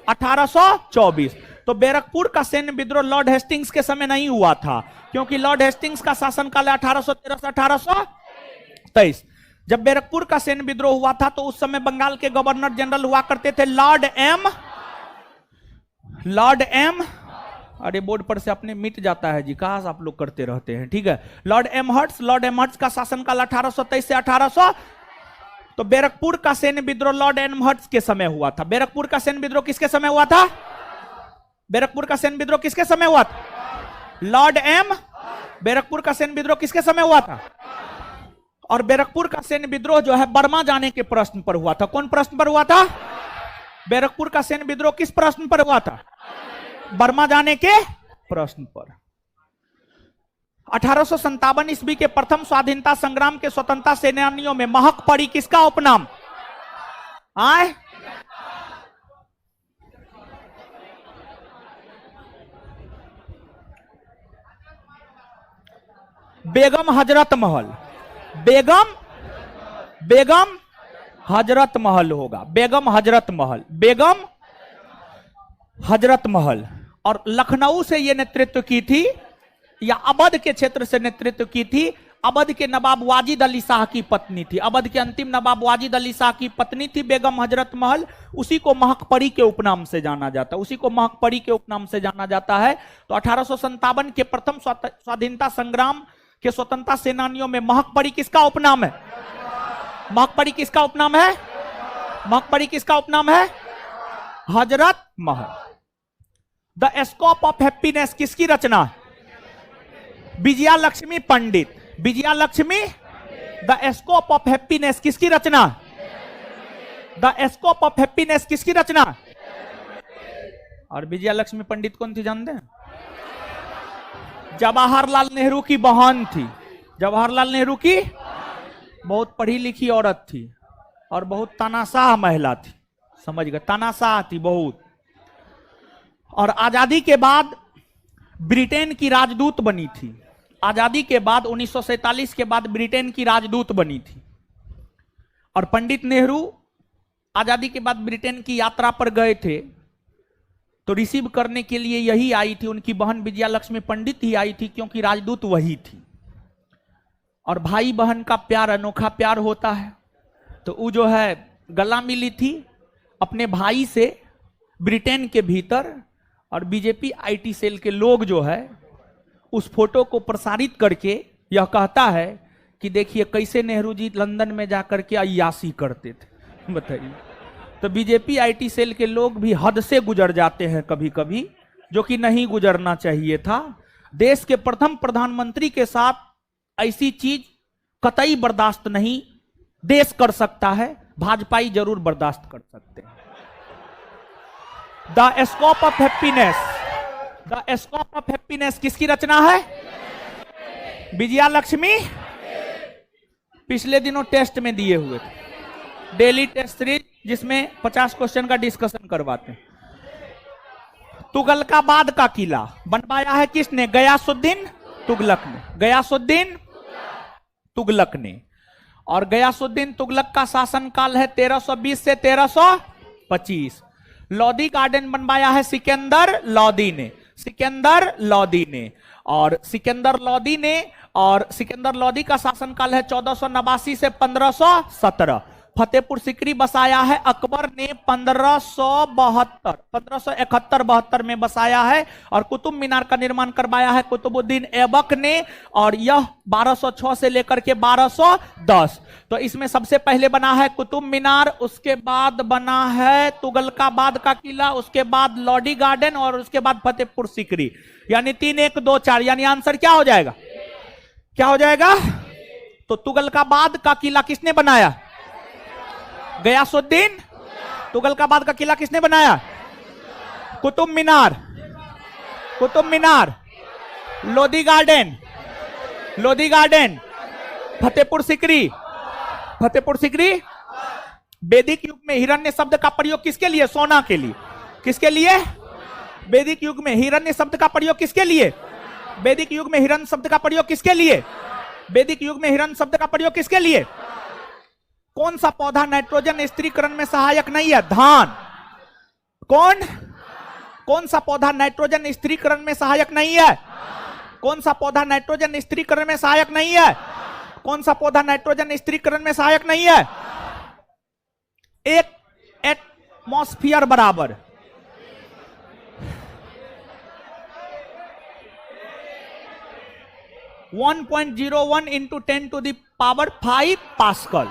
A: 1824। तो बैरकपुर का सैन्य विद्रोह लॉर्ड हेस्टिंग्स के समय नहीं हुआ था, क्योंकि लॉर्ड हेस्टिंग्स का शासनकाल है 1813 से 1823। जब बैरकपुर का सैन्य विद्रोह हुआ था तो उस समय बंगाल के गवर्नर जनरल हुआ करते थे लॉर्ड एम। लॉर्ड एम, अरे बोर्ड पर से अपने मिट जाता है जी, कहां से आप लोग करते रहते हैं। ठीक है, लॉर्ड एमहर्ट्स। लॉर्ड एमहर्ट्स का शासनकाल 1823 से 1800। तो बैरकपुर का सैन्य विद्रोह लॉर्ड एमहर्ट्स के समय हुआ था। बैरकपुर का सैन्य विद्रोह किसके समय हुआ था? बैरकपुर का सैन्य विद्रोह किसके समय हुआ था? Lord M. बैरकपुर का सैन्य विद्रोह किसके समय हुआ था? और बैरकपुर का सैन्य विद्रोह जो है बर्मा जाने के प्रश्न पर हुआ था। कौन प्रश्न पर हुआ था? बैरकपुर का सैन्य विद्रोह किस प्रश्न पर हुआ था? बर्मा जाने के प्रश्न पर। 1857 ईस्वी के प्रथम स्वाधीनता संग्राम के स्वतंत्रता सेनानियों में महक परी किसका उपनाम? आए बेगम हजरत महल। बेगम हजरत महल होगा। बेगम हजरत महल, बेगम हजरत महल। और लखनऊ से यह नेतृत्व की थी या अवध के क्षेत्र से नेतृत्व की थी। अवध के नवाब वाजिद अली शाह की पत्नी थी। अवध के अंतिम नवाब वाजिद अली शाह की पत्नी थी बेगम हजरत महल। उसी को महक परी के उपनाम से जाना जाता है। उसी को महक परी के उपनाम से जाना जाता है। तो 1857 के प्रथम स्वाधीनता संग्राम के स्वतंत्रता सेनानियों में महक परी किसका उपनाम है? महक परी किसका उपनाम है? महक परी किसका उपनाम है? Hazrat Mahal. The scope of happiness किसकी रचना है? Vijaya Lakshmi Pandit. Vijaya Lakshmi. The scope of happiness किसकी रचना? द स्कोप ऑफ हैप्पीनेस किसकी रचना? और विजया लक्ष्मी पंडित कौन थी जानते हैं? जवाहरलाल नेहरू की बहन थी। जवाहरलाल नेहरू की बहुत पढ़ी लिखी औरत थी और बहुत तानाशाह महिला थी। समझ गए? तानाशाह थी बहुत। और आजादी के बाद ब्रिटेन की राजदूत बनी थी। आजादी के बाद 1947 के बाद ब्रिटेन की राजदूत बनी थी। और पंडित नेहरू आजादी के बाद ब्रिटेन की यात्रा पर गए थे तो रिसीव करने के लिए यही आई थी। उनकी बहन विजया लक्ष्मी पंडित ही आई थी क्योंकि राजदूत वही थी। और भाई बहन का प्यार अनोखा प्यार होता है। तो वो जो है गला मिली थी अपने भाई से ब्रिटेन के भीतर। और बीजेपी आईटी सेल के लोग जो है उस फोटो को प्रसारित करके यह कहता है कि देखिए कैसे नेहरू जी लंदन में जाकर के अय्याशी करते थे। बताइए। तो बीजेपी आईटी सेल के लोग भी हद से गुजर जाते हैं कभी कभी, जो कि नहीं गुजरना चाहिए था। देश के प्रथम प्रधानमंत्री के साथ ऐसी चीज कतई बर्दाश्त नहीं देश कर सकता है। भाजपाई जरूर बर्दाश्त कर सकते हैं। The scope of happiness. The scope of happiness किसकी रचना है? विजया लक्ष्मी। पिछले दिनों टेस्ट में दिए हुए थे, डेली टेस्ट सीरीज, जिसमें 50 क्वेश्चन का डिस्कशन करवाते हैं। तुगलकाबाद का किला बनवाया है किसने? गयासुद्दीन तुगलक ने। गयासुद्दीन तुगलक ने। और गयासुद्दीन तुगलक का शासनकाल है 1320 से 1325। लोधी गार्डन बनवाया है सिकंदर लोधी ने। सिकंदर लोधी ने। और सिकंदर लोधी ने और सिकंदर लोधी का शासनकाल है 1489 से 1517। फतेहपुर सिकरी बसाया है अकबर ने 1571 में बसाया है। और कुतुब मीनार का निर्माण करवाया है कुतुबुद्दीन ऐबक ने। और यह 1206 से लेकर के 1210। तो इसमें सबसे पहले बना है कुतुब मीनार, उसके बाद बना है तुगलकाबाद का किला, उसके बाद लोधी गार्डन और उसके बाद फतेहपुर सिकरी। यानी 3 1 2 4। यानी आंसर क्या हो जाएगा? क्या हो जाएगा? तो तुगलकाबाद का किला किसने बनाया? गयासुद्दीन। तुगलकाबाद का किला किसने बनाया? कुतुब मीनार। Qutub Minar, Lodhi garden, Lodhi garden, Fatehpur Sikri. फतेहपुर सिकरी। वैदिक युग में हिरण्य शब्द का प्रयोग किसके लिए? सोना के लिए। किसके लिए? वैदिक युग में हिरण्य शब्द का प्रयोग किसके लिए? वैदिक युग में हिरण्य शब्द का प्रयोग किसके लिए? वैदिक युग में हिरण्य शब्द का प्रयोग किसके लिए? कौन सा पौधा नाइट्रोजन स्थिरीकरण में सहायक नहीं है? धान। कौन सा पौधा नाइट्रोजन स्थिरीकरण में सहायक नहीं है? कौन सा पौधा नाइट्रोजन स्थिरीकरण में सहायक नहीं है? कौन सा पौधा नाइट्रोजन स्थिरीकरण में सहायक नहीं है? 1 एटमॉस्फेयर बराबर 1.01 इंटू 10⁵ पास्कल।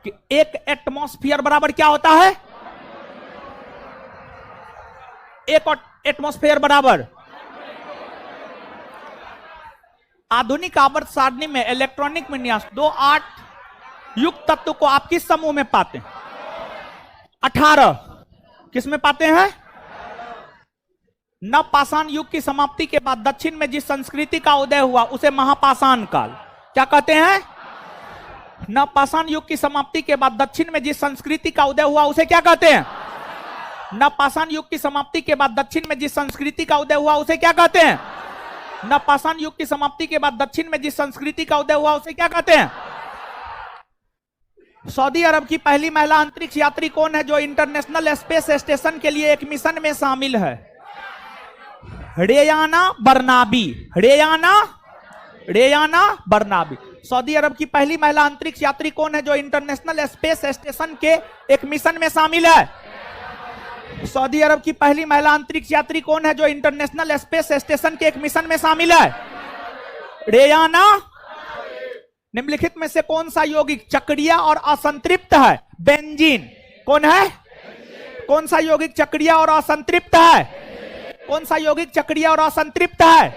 A: कि एक एटमॉस्फेयर बराबर क्या होता है? एक एटमॉस्फेयर बराबर। आधुनिक आवर्त सारणी में इलेक्ट्रॉनिक विन्यास 2-8 युक्त तत्व को आप किस समूह में पाते हैं? 18। किस में पाते हैं? नवपाषाण युग की समाप्ति के बाद दक्षिण में जिस संस्कृति का उदय हुआ उसे महापाषाण काल क्या कहते हैं? नवपाषाण युग की समाप्ति के बाद दक्षिण में जिस संस्कृति का उदय हुआ उसे क्या कहते हैं? नवपाषाण युग की समाप्ति के बाद दक्षिण में जिस संस्कृति का उदय हुआ उसे क्या कहते हैं? नवपाषाण युग की समाप्ति के बाद दक्षिण में जिस संस्कृति का उदय हुआ उसे क्या कहते हैं? सऊदी अरब की पहली महिला अंतरिक्ष यात्री कौन है जो इंटरनेशनल स्पेस स्टेशन के लिए एक मिशन में शामिल है? रेयाना बर्नाबी। रेयाना बर्नाबी। सऊदी अरब की पहली महिला अंतरिक्ष यात्री कौन है जो इंटरनेशनल स्पेस स्टेशन के एक मिशन में शामिल है? सऊदी अरब की पहली महिला अंतरिक्ष यात्री कौन है जो इंटरनेशनल स्पेस स्टेशन के एक मिशन में शामिल है? रेयाना। निम्नलिखित में से कौन सा यौगिक चक्रीय और असंतृप्त है? बेंजीन। कौन है? कौन सा यौगिक चक्रीय और असंतृप्त है? कौन सा यौगिक चक्रीय और असंतृप्त है?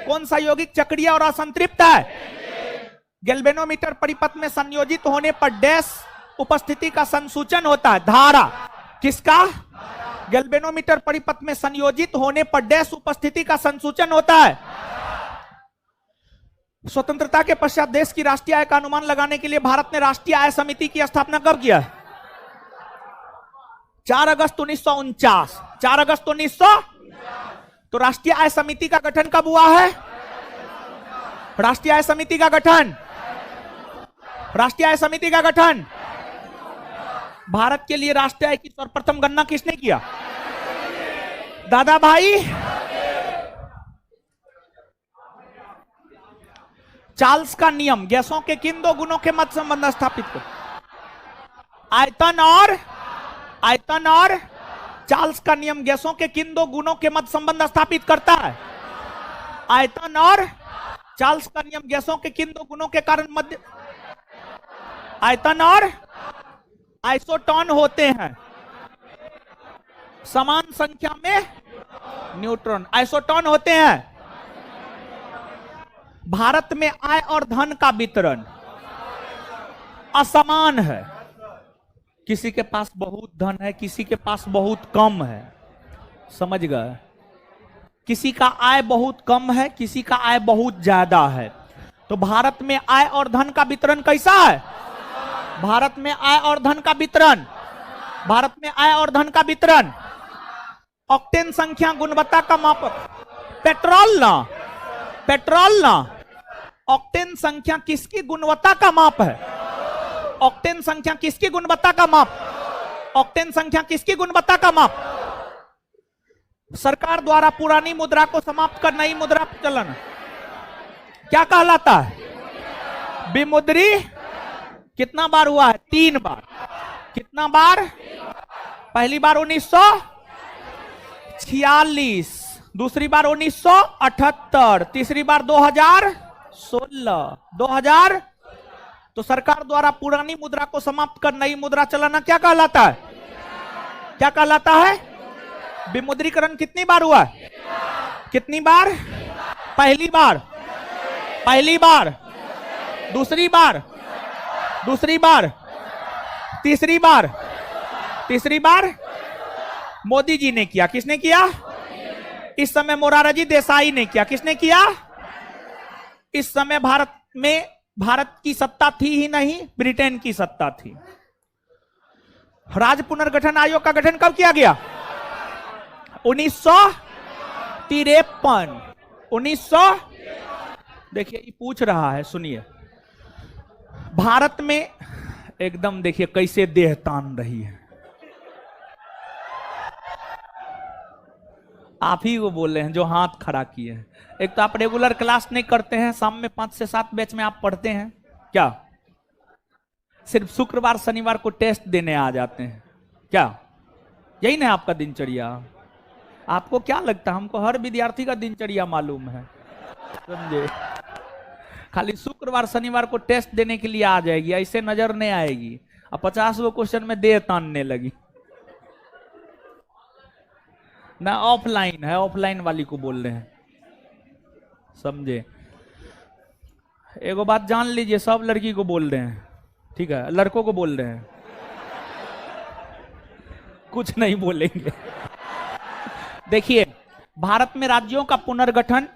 A: कौन सा यौगिक चक्रीय और असंतृप्त है? गैल्वेनोमीटर परिपथ में संयोजित होने पर डैश उपस्थिति का संसूचन होता है? धारा। किसका? गैल्वेनोमीटर परिपथ में संयोजित होने पर डैश उपस्थिति का संसूचन होता है? स्वतंत्रता के पश्चात देश की राष्ट्रीय आय का अनुमान लगाने के लिए भारत ने राष्ट्रीय आय समिति की स्थापना कब किया? 4 अगस्त 1949। 4 अगस्त 1900। तो राष्ट्रीय आय समिति का गठन कब हुआ है? राष्ट्रीय आय समिति का गठन भारत के लिए राष्ट्रीय आय की सर्वप्रथम गणना किसने किया? दादा भाई। चार्ल्स का नियम गैसों के किन दो गुणों के मध्य संबंध स्थापित कर? आयतन और चार्ल्स का नियम गैसों के किन दो गुणों के मध्य संबंध स्थापित करता है? आयतन और चार्ल्स का नियम गैसों के किन दो गुणों के कारण मध्य आयतन और आइसोटोन होते हैं समान संख्या में न्यूट्रॉन। आइसोटोन होते हैं। भारत में आय और धन का वितरण असमान है। किसी के पास बहुत धन है, किसी के पास बहुत कम है। समझ गए? किसी का आय बहुत कम है, किसी का आय बहुत ज्यादा है। तो भारत में आय और धन का वितरण कैसा है? भारत में आय और धन का वितरण ऑक्टेन संख्या गुणवत्ता का मापक। पेट्रोल ना ऑक्टेन संख्या किसकी गुणवत्ता का माप है? ऑक्टेन संख्या किसकी गुणवत्ता का माप? सरकार द्वारा पुरानी मुद्रा को समाप्त कर नई मुद्रा प्रचलन क्या कहलाता है? विमुद्री। कितना बार हुआ है? 3 बार। कितना बार? पहली बार 1946, दूसरी बार 1978, तीसरी बार 2016। तो सरकार द्वारा पुरानी मुद्रा को समाप्त कर नई मुद्रा चलाना क्या कहलाता है? विमुद्रीकरण कितनी बार हुआ? कितनी बार? पहली बार, दूसरी बार, तीसरी बार मोदी जी ने किया। किसने किया? इस समय मोरारजी देसाई ने किया। किसने किया? इस समय भारत की सत्ता थी ही नहीं, ब्रिटेन की सत्ता थी। राज्य पुनर्गठन आयोग का गठन कब किया गया? 1953। देखिए ये पूछ रहा है, सुनिए। भारत में एकदम देखिए कैसे देह तान रही है। आप ही वो बोल रहे हैं जो हाथ खड़ा किए हैं। एक तो आप रेगुलर क्लास नहीं करते हैं, शाम में 5 से 7 बैच में आप पढ़ते हैं क्या? सिर्फ शुक्रवार शनिवार को टेस्ट देने आ जाते हैं क्या? यही ना आपका दिनचर्या? आपको क्या लगता है हमको हर विद्यार्थी का दिनचर्या मालूम है? समझे? खाली शुक्रवार शनिवार को टेस्ट देने के लिए आ जाएगी, ऐसे नजर नहीं आएगी। अब 50 गो क्वेश्चन में दे तानने लगी ना। ऑफलाइन है, ऑफलाइन वाली को बोल रहे हैं, समझे। एगो बात जान लीजिए, सब लड़की को बोल रहे हैं, ठीक है, लड़कों को बोल रहे हैं, कुछ नहीं बोलेंगे। देखिए, भारत में राज्यों का पुनर्गठन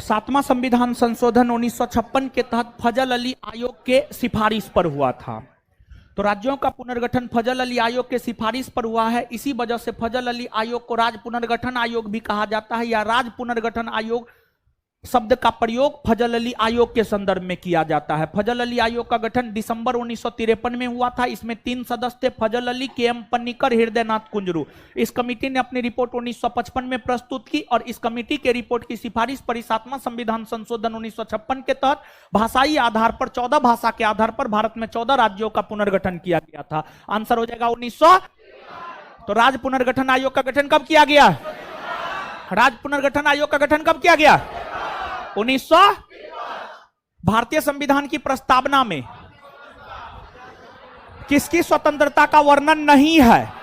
A: 7वां संविधान संशोधन 1956 के तहत फजल अली आयोग के सिफारिश पर हुआ था। तो राज्यों का पुनर्गठन फजल अली आयोग के सिफारिश पर हुआ है। इसी वजह से फजल अली आयोग को राज्य पुनर्गठन आयोग भी कहा जाता है, या राज्य पुनर्गठन आयोग शब्द का प्रयोग फजल अली आयोग के संदर्भ में किया जाता है। फजल अली आयोग का गठन दिसंबर 1953 में हुआ था। इसमें 3 सदस्य थे, फजल अली, के.एम. पन्नीकर, हृदयनाथ कुंजरू। इस कमेटी ने अपनी रिपोर्ट 1955 में प्रस्तुत की और इस कमेटी के रिपोर्ट की सिफारिश पर 7वां संविधान संशोधन 1956 के तहत भाषाई आधार पर 14 भाषा के आधार पर भारत में 14 राज्यों का पुनर्गठन किया गया था। आंसर हो जाएगा 1900। तो राज्य पुनर्गठन आयोग का गठन कब किया गया? राज्य पुनर्गठन आयोग का गठन कब किया गया? 1900। भारतीय संविधान की प्रस्तावना में किसकी स्वतंत्रता का वर्णन नहीं है?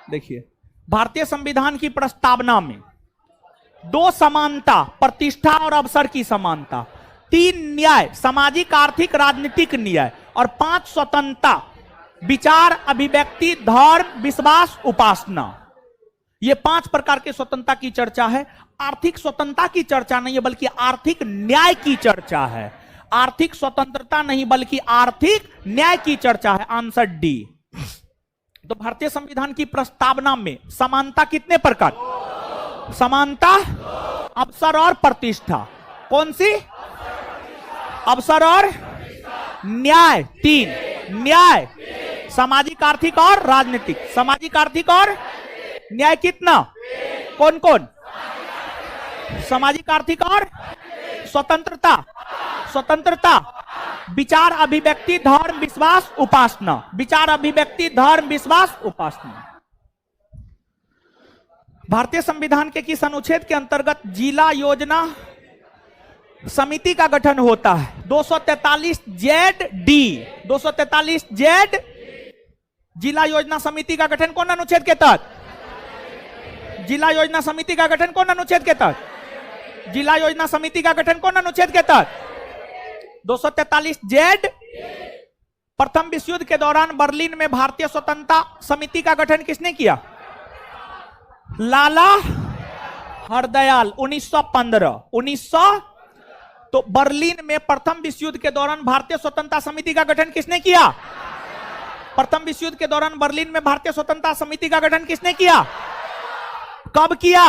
A: देखिए, भारतीय संविधान की प्रस्तावना में 2 समानता, प्रतिष्ठा और अवसर की समानता, 3 न्याय, सामाजिक, आर्थिक, राजनीतिक न्याय, और 5 स्वतंत्रता, विचार, अभिव्यक्ति, धर्म, विश्वास, उपासना। ये 5 प्रकार के स्वतंत्रता की चर्चा है। आर्थिक स्वतंत्रता की चर्चा नहीं है, बल्कि आर्थिक न्याय की चर्चा है। आर्थिक स्वतंत्रता नहीं, बल्कि आर्थिक न्याय की चर्चा है। Answer D. तो भारतीय संविधान की प्रस्तावना में समानता कितने प्रकार? समानता, अवसर और प्रतिष्ठा। कौन सी? अवसर और न्याय। 3 न्याय, सामाजिक, आर्थिक और राजनीतिक। सामाजिक, आर्थिक और न्याय कितना? कौन कौन? सामाजिक, आर्थिक और स्वतंत्रता। स्वतंत्रता, विचार, अभिव्यक्ति, धर्म, विश्वास, उपासना। विचार, अभिव्यक्ति, धर्म, विश्वास, उपासना। भारतीय संविधान के किस अनुच्छेद के अंतर्गत जिला योजना समिति का गठन होता है? 243 जेड डी। 243 जेड। जिला योजना समिति का गठन कौन अनुच्छेद के तहत? जिला योजना समिति का गठन कौन अनुच्छेद के तहत? जिला योजना समिति का गठन कौन अनुच्छेद के तहत? 243 जेड। प्रथम विश्व युद्ध के दौरान बर्लिन में भारतीय स्वतंत्रता समिति का गठन किसने किया? लाला हरदयाल। 1915। 1900। तो बर्लिन में प्रथम विश्व युद्ध के दौरान भारतीय स्वतंत्रता समिति का गठन किसने किया? प्रथम विश्व युद्ध के दौरान बर्लिन में भारतीय स्वतंत्रता समिति का गठन किसने किया? कब किया?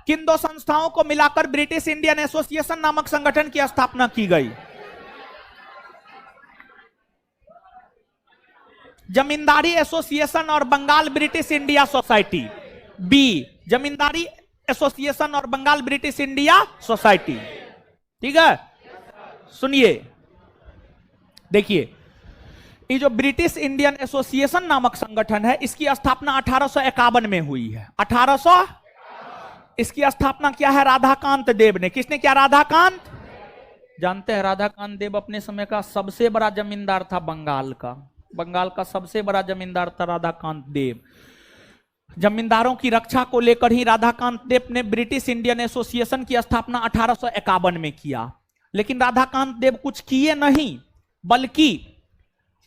A: किन 2 संस्थाओं को मिलाकर ब्रिटिश इंडियन एसोसिएशन नामक संगठन की स्थापना की गई? जमींदारी एसोसिएशन और Bengal British India society. B, Zamindari association और बंगाल ब्रिटिश इंडिया सोसाइटी। ठीक है, सुनिए, देखिए, ये जो ब्रिटिश इंडियन एसोसिएशन नामक संगठन है, इसकी स्थापना 1851 में हुई है। 1800। इसकी स्थापना क्या है? राधाकांत देव ने। किसने किया? राधाकांत। जानते हैं, राधाकांत देव अपने समय का सबसे बड़ा जमींदार था बंगाल का। बंगाल का सबसे बड़ा जमींदार था राधाकांत देव। जमींदारों की रक्षा को लेकर ही राधाकांत देव ने ब्रिटिश इंडियन एसोसिएशन की स्थापना 1851 में किया। लेकिन राधाकांत देव कुछ किए नहीं, बल्कि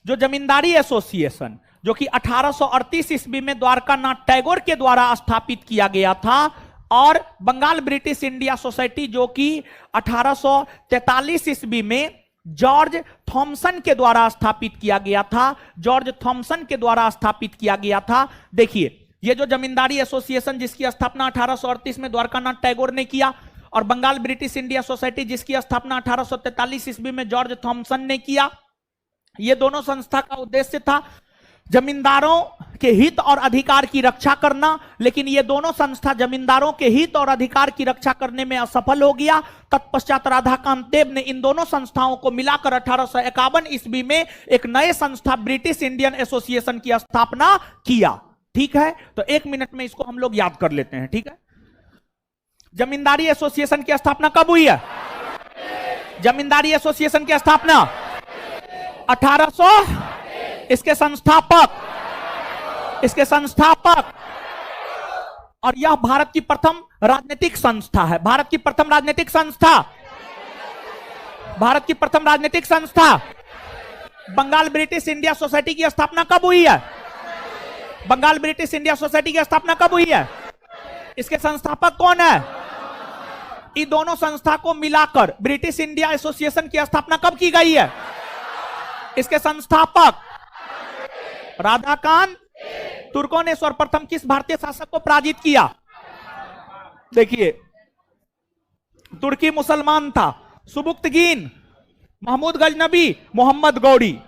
A: जो जमींदारी एसोसिएशन, जो कि 1838 ईस्वी में द्वारकानाथ टैगोर के द्वारा स्थापित किया गया था, और बंगाल ब्रिटिश इंडिया सोसाइटी, जो कि 1843 ईस्वी में जॉर्ज थॉमसन के द्वारा स्थापित किया गया था। जॉर्ज थॉमसन के द्वारा स्थापित किया गया था। देखिए, ये जो जमींदारी एसोसिएशन जिसकी स्थापना 1838 में द्वारकानाथ टैगोर ने किया, और बंगाल ब्रिटिश इंडिया सोसाइटी जिसकी स्थापना 1843 ईस्वी में जॉर्ज थॉमसन ने किया, ये दोनों संस्था का उद्देश्य था जमींदारों के हित और अधिकार की रक्षा करना। लेकिन ये दोनों संस्था जमींदारों के हित और अधिकार की रक्षा करने में असफल हो गया। तत्पश्चात राधाकांत देव ने इन दोनों संस्थाओं को मिलाकर 1851 ईस्वी में एक नए संस्था ब्रिटिश इंडियन एसोसिएशन की स्थापना किया। ठीक है, तो 1 मिनट में इसको हम लोग याद कर लेते हैं। ठीक है, जमींदारी एसोसिएशन की स्थापना कब हुई है? जमींदारी एसोसिएशन की स्थापना 1800। इसके संस्थापक और यह भारत की प्रथम राजनीतिक संस्था है। भारत की प्रथम राजनीतिक संस्था बंगाल ब्रिटिश इंडिया सोसाइटी की स्थापना कब हुई है? बंगाल ब्रिटिश इंडिया सोसाइटी की स्थापना कब हुई है? इसके संस्थापक कौन है? इन दोनों संस्था को मिलाकर ब्रिटिश इंडिया एसोसिएशन की स्थापना कब की गई है? इसके संस्थापक राधाकांत। तुर्कों ने सर्वप्रथम किस भारतीय शासक को पराजित किया? देखिए, तुर्की मुसलमान था, सुबुक्तगीन, महमूद गजनबी, मोहम्मद गौरी।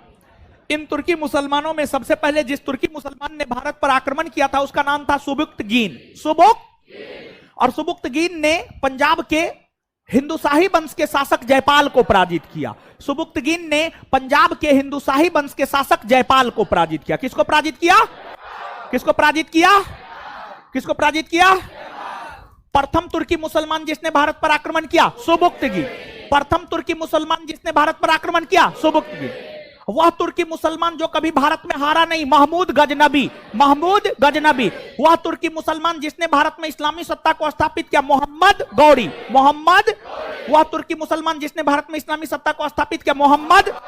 A: इन तुर्की मुसलमानों में सबसे पहले जिस तुर्की मुसलमान ने भारत पर आक्रमण किया था उसका नाम था सुबुक्तगीन। और सुबुक्तगीन ने पंजाब के हिंदुशाही वंश के शासक जयपाल को पराजित किया। सुबुक्तगीन ने पंजाब के हिंदुशाही वंश के शासक जयपाल को पराजित किया। किसको पराजित किया? किसको पराजित किया? किसको पराजित किया? प्रथम तुर्की मुसलमान जिसने भारत पर आक्रमण किया, सुबुक्तगीन। प्रथम तुर्की मुसलमान जिसने भारत पर आक्रमण किया, सुबुक्तगीन। वह तुर्की मुसलमान जो कभी भारत में हारा नहीं, महमूद गजनबी। वह तुर्की मुसलमान जिसने भारत में इस्लामी सत्ता को स्थापित किया, मोहम्मद गौरी। वह तुर्की मुसलमान जिसने भारत में इस्लामी सत्ता को स्थापित किया, मोहम्मद।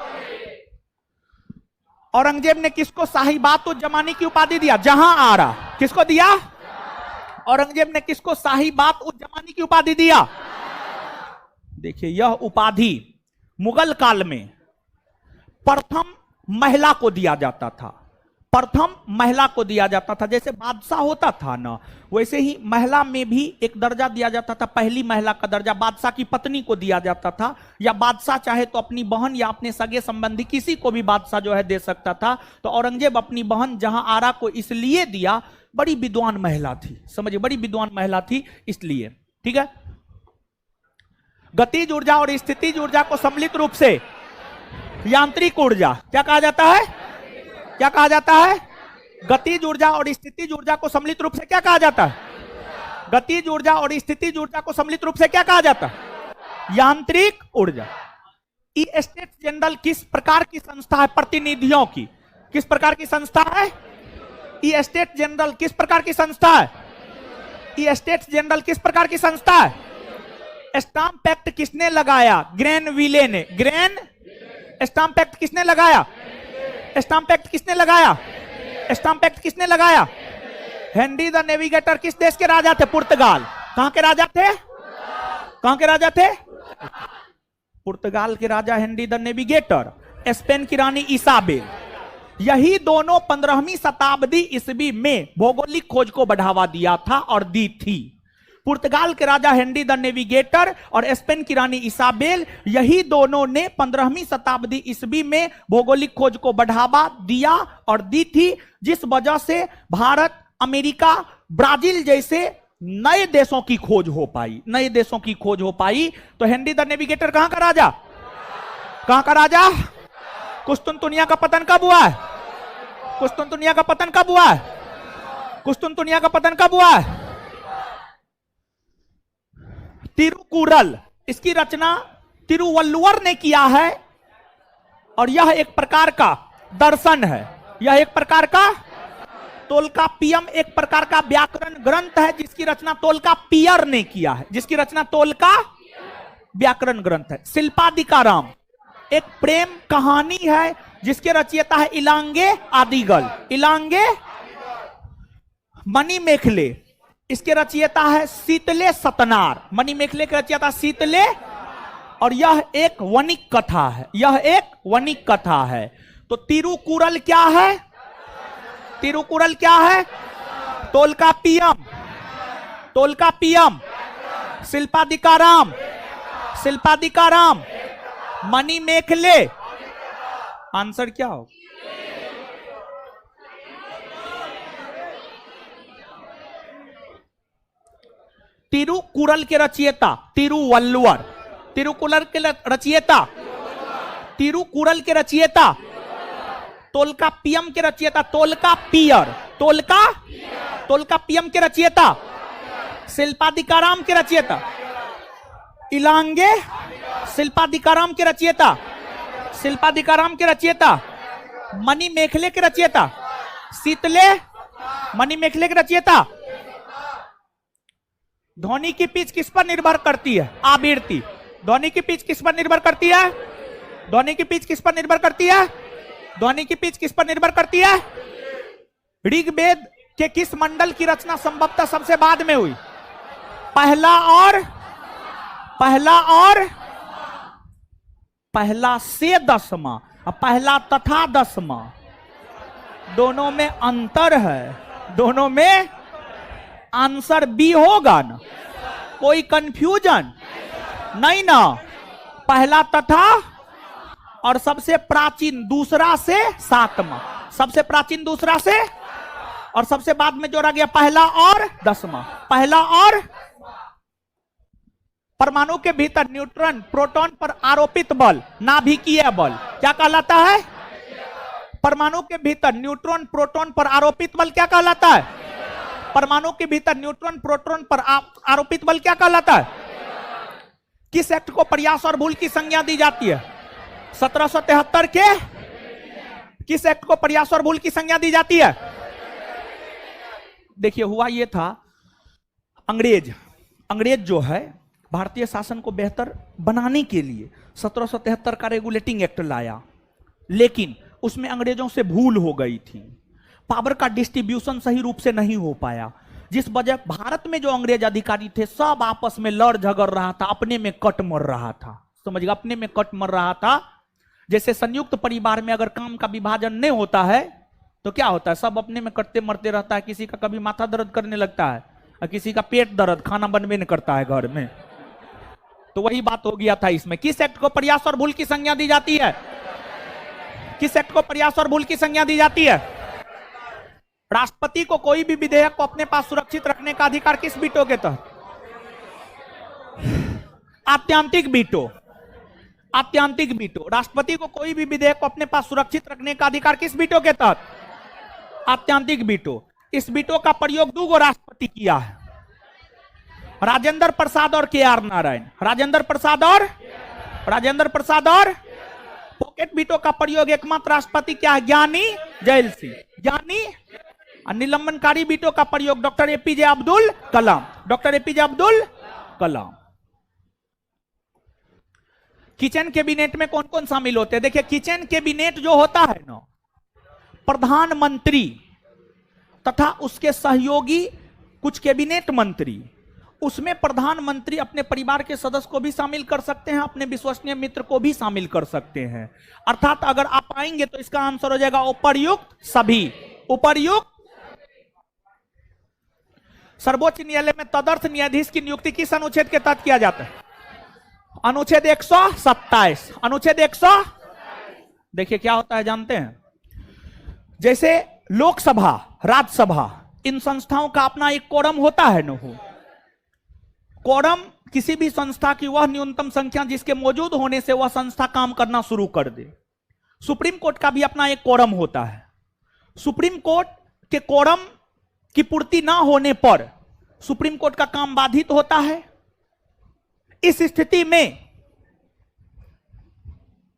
A: औरंगजेब ने किसको साहिबात-उज-जमानी की उपाधि दिया? जहां आरा। किसको दिया? औरंगजेब ने किसको साहिबात-उज-जमानी की उपाधि दिया? देखिए, यह उपाधि मुगल काल में प्रथम महिला को दिया जाता था। प्रथम महिला को दिया जाता था। जैसे बादशाह होता था ना, वैसे ही महिला में भी एक दर्जा दिया जाता था। पहली महिला का दर्जा बादशाह की पत्नी को दिया जाता था, या बादशाह चाहे तो अपनी बहन या अपने सगे संबंधी किसी को भी बादशाह जो है दे सकता था। तो औरंगजेब अपनी बहन जहां आरा को इसलिए दिया, बड़ी विद्वान महिला थी, समझिए, बड़ी विद्वान महिला थी इसलिए। ठीक है। गतिज ऊर्जा और स्थितिज ऊर्जा को सम्मिलित रूप से यांत्रिक ऊर्जा क्या कहा जाता है? क्या कहा जाता है? गतिज ऊर्जा और स्थितिज ऊर्जा को सम्मिलित रूप से क्या कहा जाता है? गतिज ऊर्जा और स्थितिज ऊर्जा को सम्मिलित रूप से क्या कहा जाता है? यांत्रिक ऊर्जा। ई स्टेट जनरल किस प्रकार की संस्था है? प्रतिनिधियों की। किस प्रकार की संस्था है? ई स्टेट जनरल किस प्रकार की संस्था है? ई स्टेट जनरल किस प्रकार की संस्था है? स्टाम्प एक्ट किसने लगाया? ग्रेनविले ने। स्टाम्प एक्ट किसने लगाया? स्टाम्प एक्ट किसने लगाया? स्टाम्प एक्ट किसने लगाया? हेनरी द नेविगेटर किस देश के राजा थे? पुर्तगाल। कहां के राजा थे? कहां के राजा थे? पुर्तगाल के राजा हेनरी द नेविगेटर। स्पेन की रानी इसाबेल। यही दोनों 15वीं शताब्दी ईस्वी में भौगोलिक खोज को बढ़ावा दिया था और दी थी। पुर्तगाल के राजा हेनरी द नेविगेटर और स्पेन की रानी इसाबेल, यही दोनों ने 15वीं शताब्दी ईस्वी में भौगोलिक खोज को बढ़ावा दिया और दी थी, जिस वजह से भारत, अमेरिका, ब्राजील जैसे नए देशों की खोज हो पाई। नए देशों की खोज हो पाई। तो हेनरी द नेविगेटर कहां का राजा? कहां का राजा? कुस्तुनतुनिया का पतन कब हुआ है? कुस्तुनतुनिया का पतन कब हुआ है? कुस्तुनतुनिया का पतन कब हुआ है? तिरुकुरल, इसकी रचना तिरुवल्लुवर ने किया है और यह एक प्रकार का दर्शन है। यह एक प्रकार का तोल्कापियम एक प्रकार का व्याकरण ग्रंथ है जिसकी रचना तोल्कापियर ने किया है। जिसकी रचना तोल्का व्याकरण ग्रंथ है। शिल्पादिकाराम एक प्रेम कहानी है जिसके रचयिता है इलांगे आदिगल। इलांगे मणिमेखले, इसके रचयिता है शीतले सतनार। मणिमेखले के रचयिता शीतले, और यह एक वणिक कथा है। यह एक वणिक कथा है। तो तिरुकुरल क्या है? तिरुकुरल क्या है? तोल्कापियम। तोल्कापियम। शिल्पादिकाराम। शिल्पादिकाराम। मणिमेखले। आंसर क्या हो? तिरुकुरल के रचयिता तिरुवल्लुवर। तिरुकुरल के रचयिता तिरुकुरल के रचयिता तोल्कापियम के रचयिता तोल्कापियर। तोल्कापियम के रचयिता शिल्पादिकाराम के रचयिता, इलांगे शिल्पादिकाराम के रचयिता, शिल्पादिकाराम के रचयिता, मणि मेखले के रचयिता, शीतले मणि मेखले के रचयिता। ध्वनि की पिच किस पर निर्भर करती है? आवृत्ति। ध्वनि की पिच किस पर निर्भर करती है? ध्वनि की पिच किस पर निर्भर करती है? ध्वनि की पिच किस पर निर्भर करती है? ऋग्वेद के किस मंडल की रचना संभवतः सबसे बाद में हुई? पहला से दसवां, पहला तथा दसवां, दोनों में अंतर है, दोनों में आंसर बी होगा ना, कोई कंफ्यूजन नहीं ना। पहला तथा और सबसे प्राचीन दूसरा से सातवां, सबसे प्राचीन दूसरा से और सबसे बाद में जोड़ा गया पहला और दसवां। पहला और परमाणु के भीतर न्यूट्रॉन प्रोटॉन पर आरोपित बल, नाभिकीय बल क्या कहलाता है? परमाणु के भीतर न्यूट्रॉन प्रोटॉन पर आरोपित बल क्या कहलाता है? परमाणु के भीतर न्यूट्रॉन प्रोटॉन पर आरोपित बल क्या कहलाता है? किस एक्ट को प्रयास और भूल की संज्ञा दी जाती है? 1773 के किस एक्ट को प्रयास और भूल की संज्ञा दी जाती है? देखिए हुआ यह था, अंग्रेज जो है भारतीय शासन को बेहतर बनाने के लिए 1773 का रेगुलेटिंग एक्ट लाया, लेकिन उसमें अंग्रेजों से भूल हो गई थी, पावर का डिस्ट्रीब्यूशन सही रूप से नहीं हो पाया, जिस वजह भारत में जो अंग्रेज अधिकारी थे सब आपस में लड़ झगड़ रहा था, अपने में कट मर रहा था। समझिए, अपने में कट मर रहा था। जैसे संयुक्त परिवार में अगर काम का विभाजन नहीं होता है तो क्या होता है? सब अपने में कटते मरते रहता है। किसी का कभी माथा दर्द करने लगता है और किसी का पेट दर्द, खाना बनवे नहीं करता है घर में। तो वही बात हो गया था इसमें। किस एक्ट को प्रयास और भूल की संज्ञा दी जाती है? किस एक्ट को प्रयास और भूल की संज्ञा दी जाती है? राष्ट्रपति को कोई भी विधेयक को अपने पास सुरक्षित रखने का अधिकार किस वीटो के तहत? आत्यांतिक वीटो। आत्यांतिक वीटो। राष्ट्रपति को कोई भी विधेयक को अपने पास सुरक्षित रखने का अधिकार किस वीटो के तहत? आत्यांतिक वीटो। इस वीटो का प्रयोग 2 राष्ट्रपति किया है, राजेंद्र प्रसाद और के.आर. नारायण। राजेंद्र प्रसाद और पॉकेट वीटो का प्रयोग एकमात्र राष्ट्रपति क्या है? ज्ञानी जैल सिंह। ज्ञानी निलंबनकारी वीटो का प्रयोग doctor APJ Abdul Kalam. Doctor APJ Abdul Kalam. Kitchen cabinet में कौन कौन शामिल होते हैं? देखिए, किचन कैबिनेट जो होता है ना, प्रधानमंत्री तथा उसके सहयोगी कुछ कैबिनेट मंत्री, उसमें प्रधानमंत्री अपने परिवार के सदस्य को भी शामिल कर सकते हैं, अपने विश्वसनीय मित्र को भी शामिल कर सकते हैं। अर्थात अगर आप आएंगे तो इसका आंसर हो जाएगा उपर्युक्त सभी। उपर्युक्त। सर्वोच्च न्यायालय में तदर्थ न्यायाधीश की नियुक्ति किस अनुच्छेद के तहत किया जाता है? अनुच्छेद 127। अनुच्छेद 100। देखिए क्या होता है जानते हैं? जैसे लोकसभा, राज्यसभा, इन संस्थाओं का अपना एक कोरम होता है न हो। कोरम किसी भी संस्था की वह न्यूनतम संख्या जिसके मौजूद होने से वह संस्था काम करना शुरू कर दे। सुप्रीम कोर्ट का भी अपना एक कोरम होता है। सुप्रीम कोर्ट के कोरम की पूर्ति ना होने पर सुप्रीम कोर्ट का काम बाधित होता है। इस स्थिति में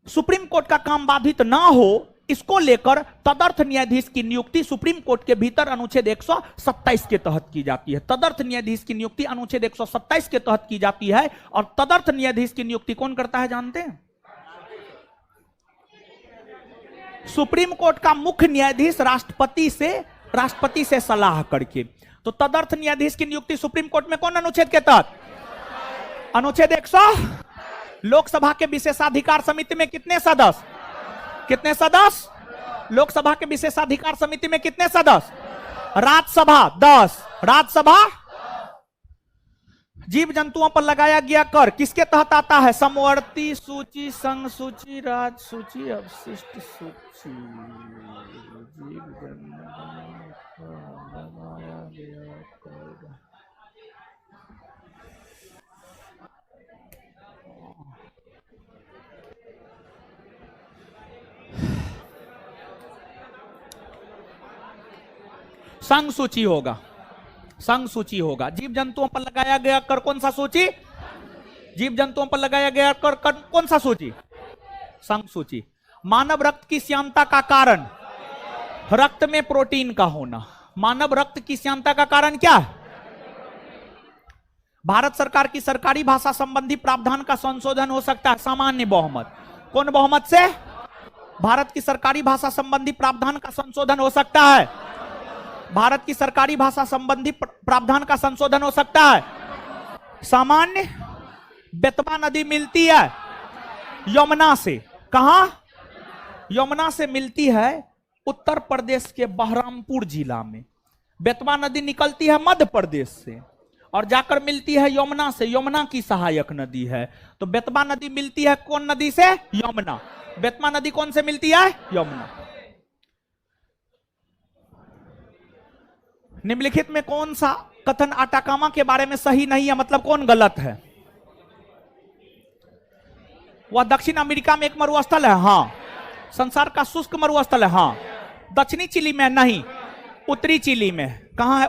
A: सुप्रीम कोर्ट का काम बाधित ना हो, इसको लेकर तदर्थ न्यायाधीश की नियुक्ति सुप्रीम कोर्ट के भीतर अनुच्छेद 127 के तहत की जाती है। तदर्थ न्यायाधीश की नियुक्ति अनुच्छेद 127 के तहत की जाती है। और तदर्थ न्यायाधीश की नियुक्ति कौन करता है जानते हैं? सुप्रीम कोर्ट का मुख्य न्यायाधीश राष्ट्रपति से सलाह करके। तो तदर्थ न्यायाधीश की नियुक्ति सुप्रीम कोर्ट में कौन अनुच्छेद के तहत? अनुच्छेद 100। लोकसभा के विशेषाधिकार समिति में कितने सदस्य? कितने सदस्य? लोकसभा के विशेषाधिकार समिति में कितने सदस्य? राज्यसभा 10। राज्यसभा। जीव जंतुओं पर लगाया गया कर किसके तहत आता है? समवर्ती सूची, संघ सूची, राज्य सूची, अवशिष्ट सूची। जीव जंतुओं पर लगाया गया कर। संघ सूची होगा। संघ सूची होगा। जीव जंतुओं पर लगाया गया कर कौन सा सूची? जीव जंतुओं पर लगाया गया कर कौन सा सूची? संघ सूची। मानव रक्त की श्यानता का कारण रक्त में प्रोटीन का होना। मानव रक्त की श्यानता का कारण क्या है? भारत सरकार की सरकारी भाषा संबंधी प्रावधान का संशोधन हो सकता है सामान्य बहुमत। कौन बहुमत से? भारत की सरकारी भाषा संबंधी प्रावधान का संशोधन हो सकता है। भारत की सरकारी भाषा संबंधी प्रावधान का संशोधन हो सकता है सामान्य। बेतवा नदी मिलती है यमुना से। कहां? यमुना से मिलती है उत्तर प्रदेश के बहरामपुर जिला में। बेतवा नदी निकलती है मध्य प्रदेश से और जाकर मिलती है यमुना से। यमुना की सहायक नदी है। तो बेतवा नदी मिलती है कौन नदी से? यमुना। बेतवा नदी कौन से मिलती है? यमुना। निम्नलिखित में कौन सा कथन अटाकामा के बारे में सही नहीं है, मतलब कौन गलत है? वह दक्षिण अमेरिका में एक मरुस्थल है। हां। संसार का शुष्क मरुस्थल है। हां। दक्षिणी चिली में नहीं, उत्तरी चिली में। कहां है?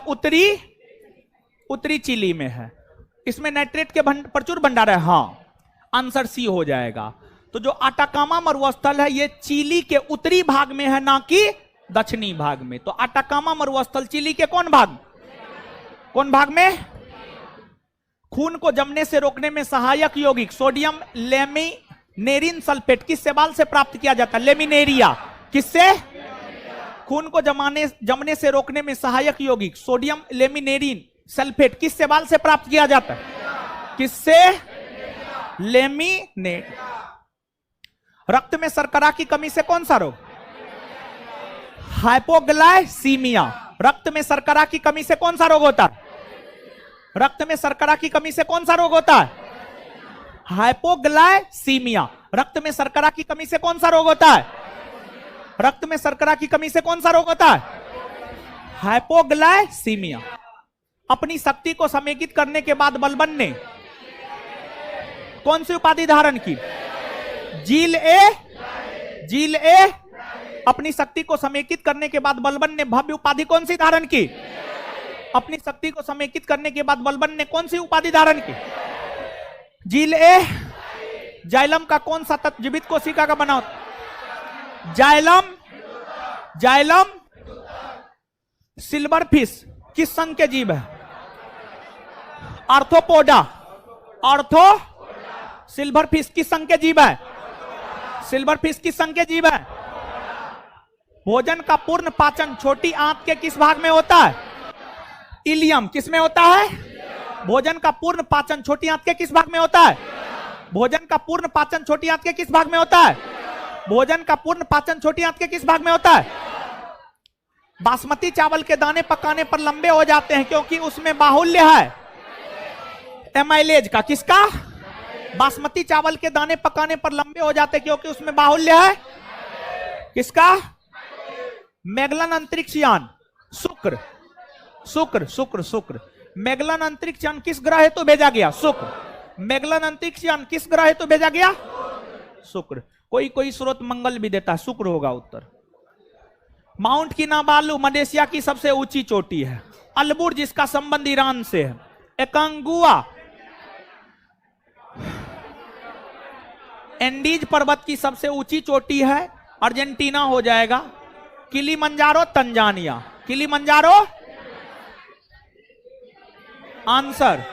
A: उत्तरी चिली में है। इसमें नाइट्रेट के प्रचुर भंडार है। हां, आंसर सी हो जाएगा। तो जो अटाकामा मरुस्थल है ये चिली के उत्तरी भाग में है, ना कि दक्षिणी भाग में। तो अटाकामा मरुस्थल चिली के कौन भाग में? खून को जमने से रोकने में सहायक यौगिक सोडियम लेमिनेरिन सल्फेट किस शैवाल से प्राप्त किया जाता है? लेमिनेरिया। किससे? खून को जमने से रोकने में सहायक यौगिक सोडियम लेमिनेरिन सल्फेट किस शैवाल से प्राप्त किया जाता है? किससे? लेमिनेट। रक्त में शर्करा की कमी से कौन सा रोग? हाइपोग्लाइसीमिया। रक्त में शर्करा की कमी से कौन सा रोग होता है? रक्त में शर्करा की कमी से कौन सा रोग होता है? हाइपोग्लाइसीमिया। रक्त में शर्करा की कमी से कौन सा रोग होता है? रक्त में शर्करा की कमी से कौन सा रोग होता है? हाइपोग्लाइसीमिया। अपनी शक्ति को समेकित करने के बाद बलबन ने कौन सी उपाधि धारण की? जील ए। अपनी शक्ति को समेकित करने के बाद बलबन ने भव्य उपाधि कौन सी धारण की? अपनी शक्ति को समेकित करने के बाद बलबन ने कौन सी उपाधि धारण की? जील ए। जाइलम का कौन सा तत्व जीवित कोशिका का बना होता? जाइलम। सिल्वर फिश किस संघ के जीव है? आर्थ्रोपोडा। सिल्वर फिश किस संघ के जीव है? सिल्वर फिश किस संघ के जीव है? भोजन का पूर्ण पाचन छोटी आंत के किस भाग में होता है? इलियम। किस में होता है? भोजन का पूर्ण पाचन छोटी आंत के किस भाग में होता है? भोजन का पूर्ण पाचन छोटी आंत के किस भाग में होता है? भोजन का पूर्ण पाचन छोटी आंत के किस भाग में होता है? बासमती चावल के दाने पकाने पर लंबे हो जाते हैं क्योंकि उसमें बाहुल्य है एमाइलेज का। किसका? बासमती चावल के दाने पकाने पर लंबे हो जाते हैं क्योंकि उसमें बाहुल्य है किसका? मैगलन अंतरिक्ष यान शुक्र। मैगलन अंतरिक्ष यान किस ग्रह हेतु भेजा गया? शुक्र। मैगलन अंतरिक्ष यान किस ग्रह हेतु भेजा गया? शुक्र। कोई स्रोत मंगल भी देता है, शुक्र होगा उत्तर। माउंट किनाबालू मलेशिया की सबसे ऊंची चोटी है। अल्बुर्ज जिसका संबंध ईरान से है। एकांगुआ एंडीज पर्वत की सबसे ऊंची चोटी है, अर्जेंटीना हो जाएगा। Kilimanjaro Tanzania. Kilimanjaro answer.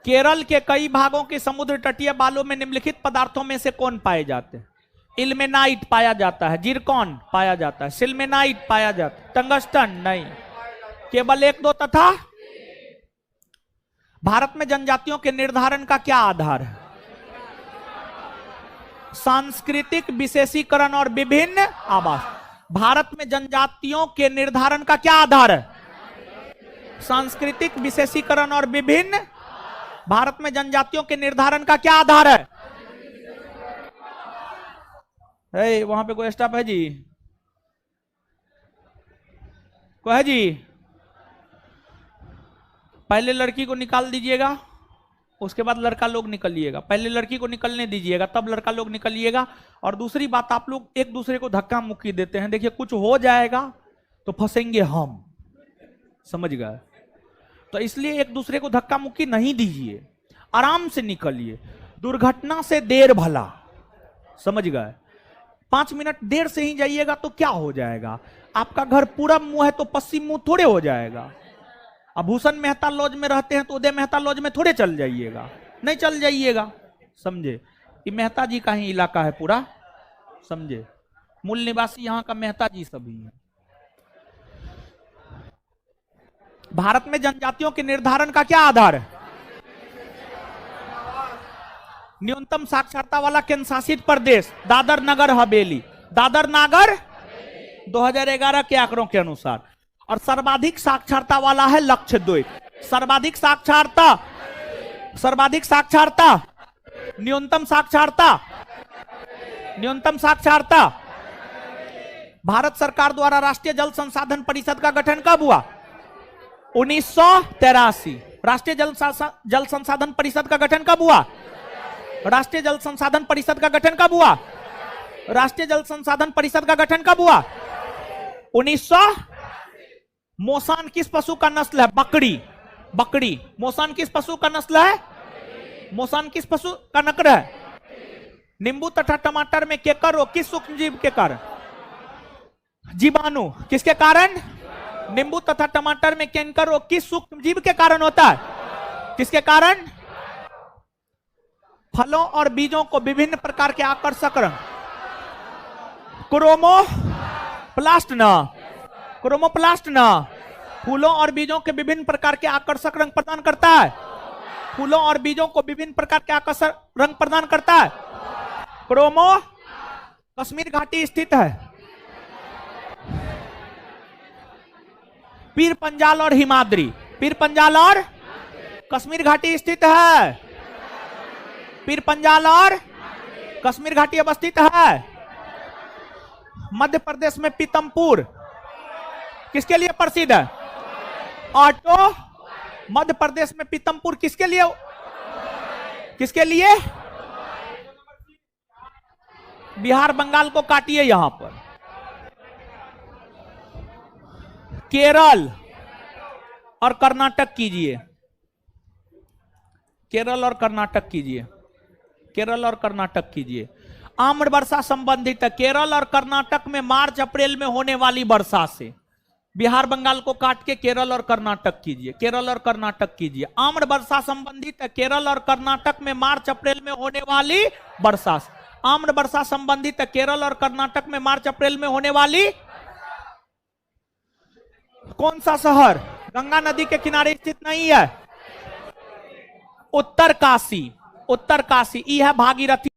A: Kerala के कई भागों के समुद्र तटीय बालू में निम्नलिखित पदार्थों में से कौन पाए जाते हैं? इल्मेनाइट पाया जाता है, जिरकॉन पाया जाता है, सिल्मेनाइट पाया जाता है, टंगस्टन नहीं। केवल 1, 2 तथा। भारत में जनजातियों के निर्धारण का क्या आधार है? सांस्कृतिक विशेषीकरण और विभिन्न आवास। भारत में जनजातियों के निर्धारण का क्या आधार है? सांस्कृतिक विशेषीकरण और विभिन्न। भारत में जनजातियों के निर्धारण का क्या आधार है? वहां पे कोई स्टाफ है जी? कोई है जी? पहले लड़की को निकाल दीजिएगा। उसके बाद लड़का लोग निकलिएगा। पहले लड़की को निकलने दीजिएगा, तब लड़का लोग निकलिएगा। और दूसरी बात, आप लोग एक दूसरे को धक्का मुक्की देते हैं। देखिए कुछ हो जाएगा तो फंसेंगे हम, समझ गए? तो इसलिए एक दूसरे को धक्का मुक्की नहीं दीजिए, आराम से निकलिए। दुर्घटना से देर भला, समझ गए? 5 मिनट देर से ही जाइएगा तो क्या हो जाएगा? आपका घर पूरब मुंह है तो पश्चिम मुंह थोड़े हो जाएगा। अब भूषण मेहता लॉज में रहते हैं तो उदय मेहता लॉज में थोड़े चल जाइएगा, नहीं चल जाइएगा, समझे? ये मेहता जी का ही इलाका है पूरा, समझे? मूल निवासी यहाँ का मेहता जी सभी है। भारत में जनजातियों के निर्धारण का क्या आधार है? न्यूनतम साक्षरता वाला केंद्र शासित प्रदेश दादर नगर हवेली, दादर नगर 2011 के आंकड़ों के अनुसार। और सर्वाधिक साक्षरता वाला है लक्षद्वीप। सर्वाधिक साक्षरता, सर्वाधिक साक्षरता, न्यूनतम साक्षरता, न्यूनतम साक्षरता। भारत सरकार द्वारा राष्ट्रीय जल संसाधन परिषद का गठन कब हुआ? 1983। राष्ट्रीय जल संसाधन परिषद का गठन कब हुआ? राष्ट्रीय जल संसाधन परिषद का गठन कब हुआ? राष्ट्रीय जल संसाधन परिषद का गठन कब हुआ? 1900। मोसान किस पशु का नस्ल है? बकरी। बकरी। मोसान किस पशु का नस्ल है? मोसान किस पशु का नस्ल है? नींबू तथा टमाटर में केकर रोग किस सूक्ष्मजीव के कारण? जीवाणु। किसके कारण? नींबू तथा टमाटर में कैंकर रोग किस सूक्ष्मजीव के कारण होता है? किसके कारण? फलों और बीजों को विभिन्न प्रकार के आकर्षक रंग, क्रोमोप्लास्ट ना, क्रोमोप्लास्ट ना, फूलों और बीजों के विभिन्न प्रकार के आकर्षक रंग प्रदान करता है। फूलों और बीजों को विभिन्न प्रकार के आकर्षक रंग प्रदान करता है। क्रोमो। कश्मीर घाटी स्थित है। पीर पंजाल और हिमाद्री, पीर पंजाल और कश्मीर घाटी स्थित है। पीर पंजाल और कश्मीर घाटी अवस्थित है। मध्य प्रदेश में पीतमपुर किसके लिए प्रसिद्ध है? ऑटो। मध्य प्रदेश में पीतमपुर किसके लिए? किसके लिए? बिहार बंगाल को काटिए यहां पर। केरल और कर्नाटक कीजिए, केरल और कर्नाटक कीजिए, केरल और कर्नाटक कीजिए। आम्र वर्षा संबंधित है। केरल और कर्नाटक में मार्च अप्रैल में होने वाली वर्षा से। बिहार बंगाल को काट के केरल और कर्नाटक कीजिए, केरल और कर्नाटक कीजिए। आम्र वर्षा संबंधित है केरल और कर्नाटक में मार्च अप्रैल में होने वाली वर्षा से। आम्र वर्षा संबंधित है केरल और कर्नाटक में मार्च अप्रैल में होने वाली। कौन सा शहर गंगा नदी के किनारे स्थित नहीं है? उत्तर काशी। उत्तर काशी। ई है भागीरथी।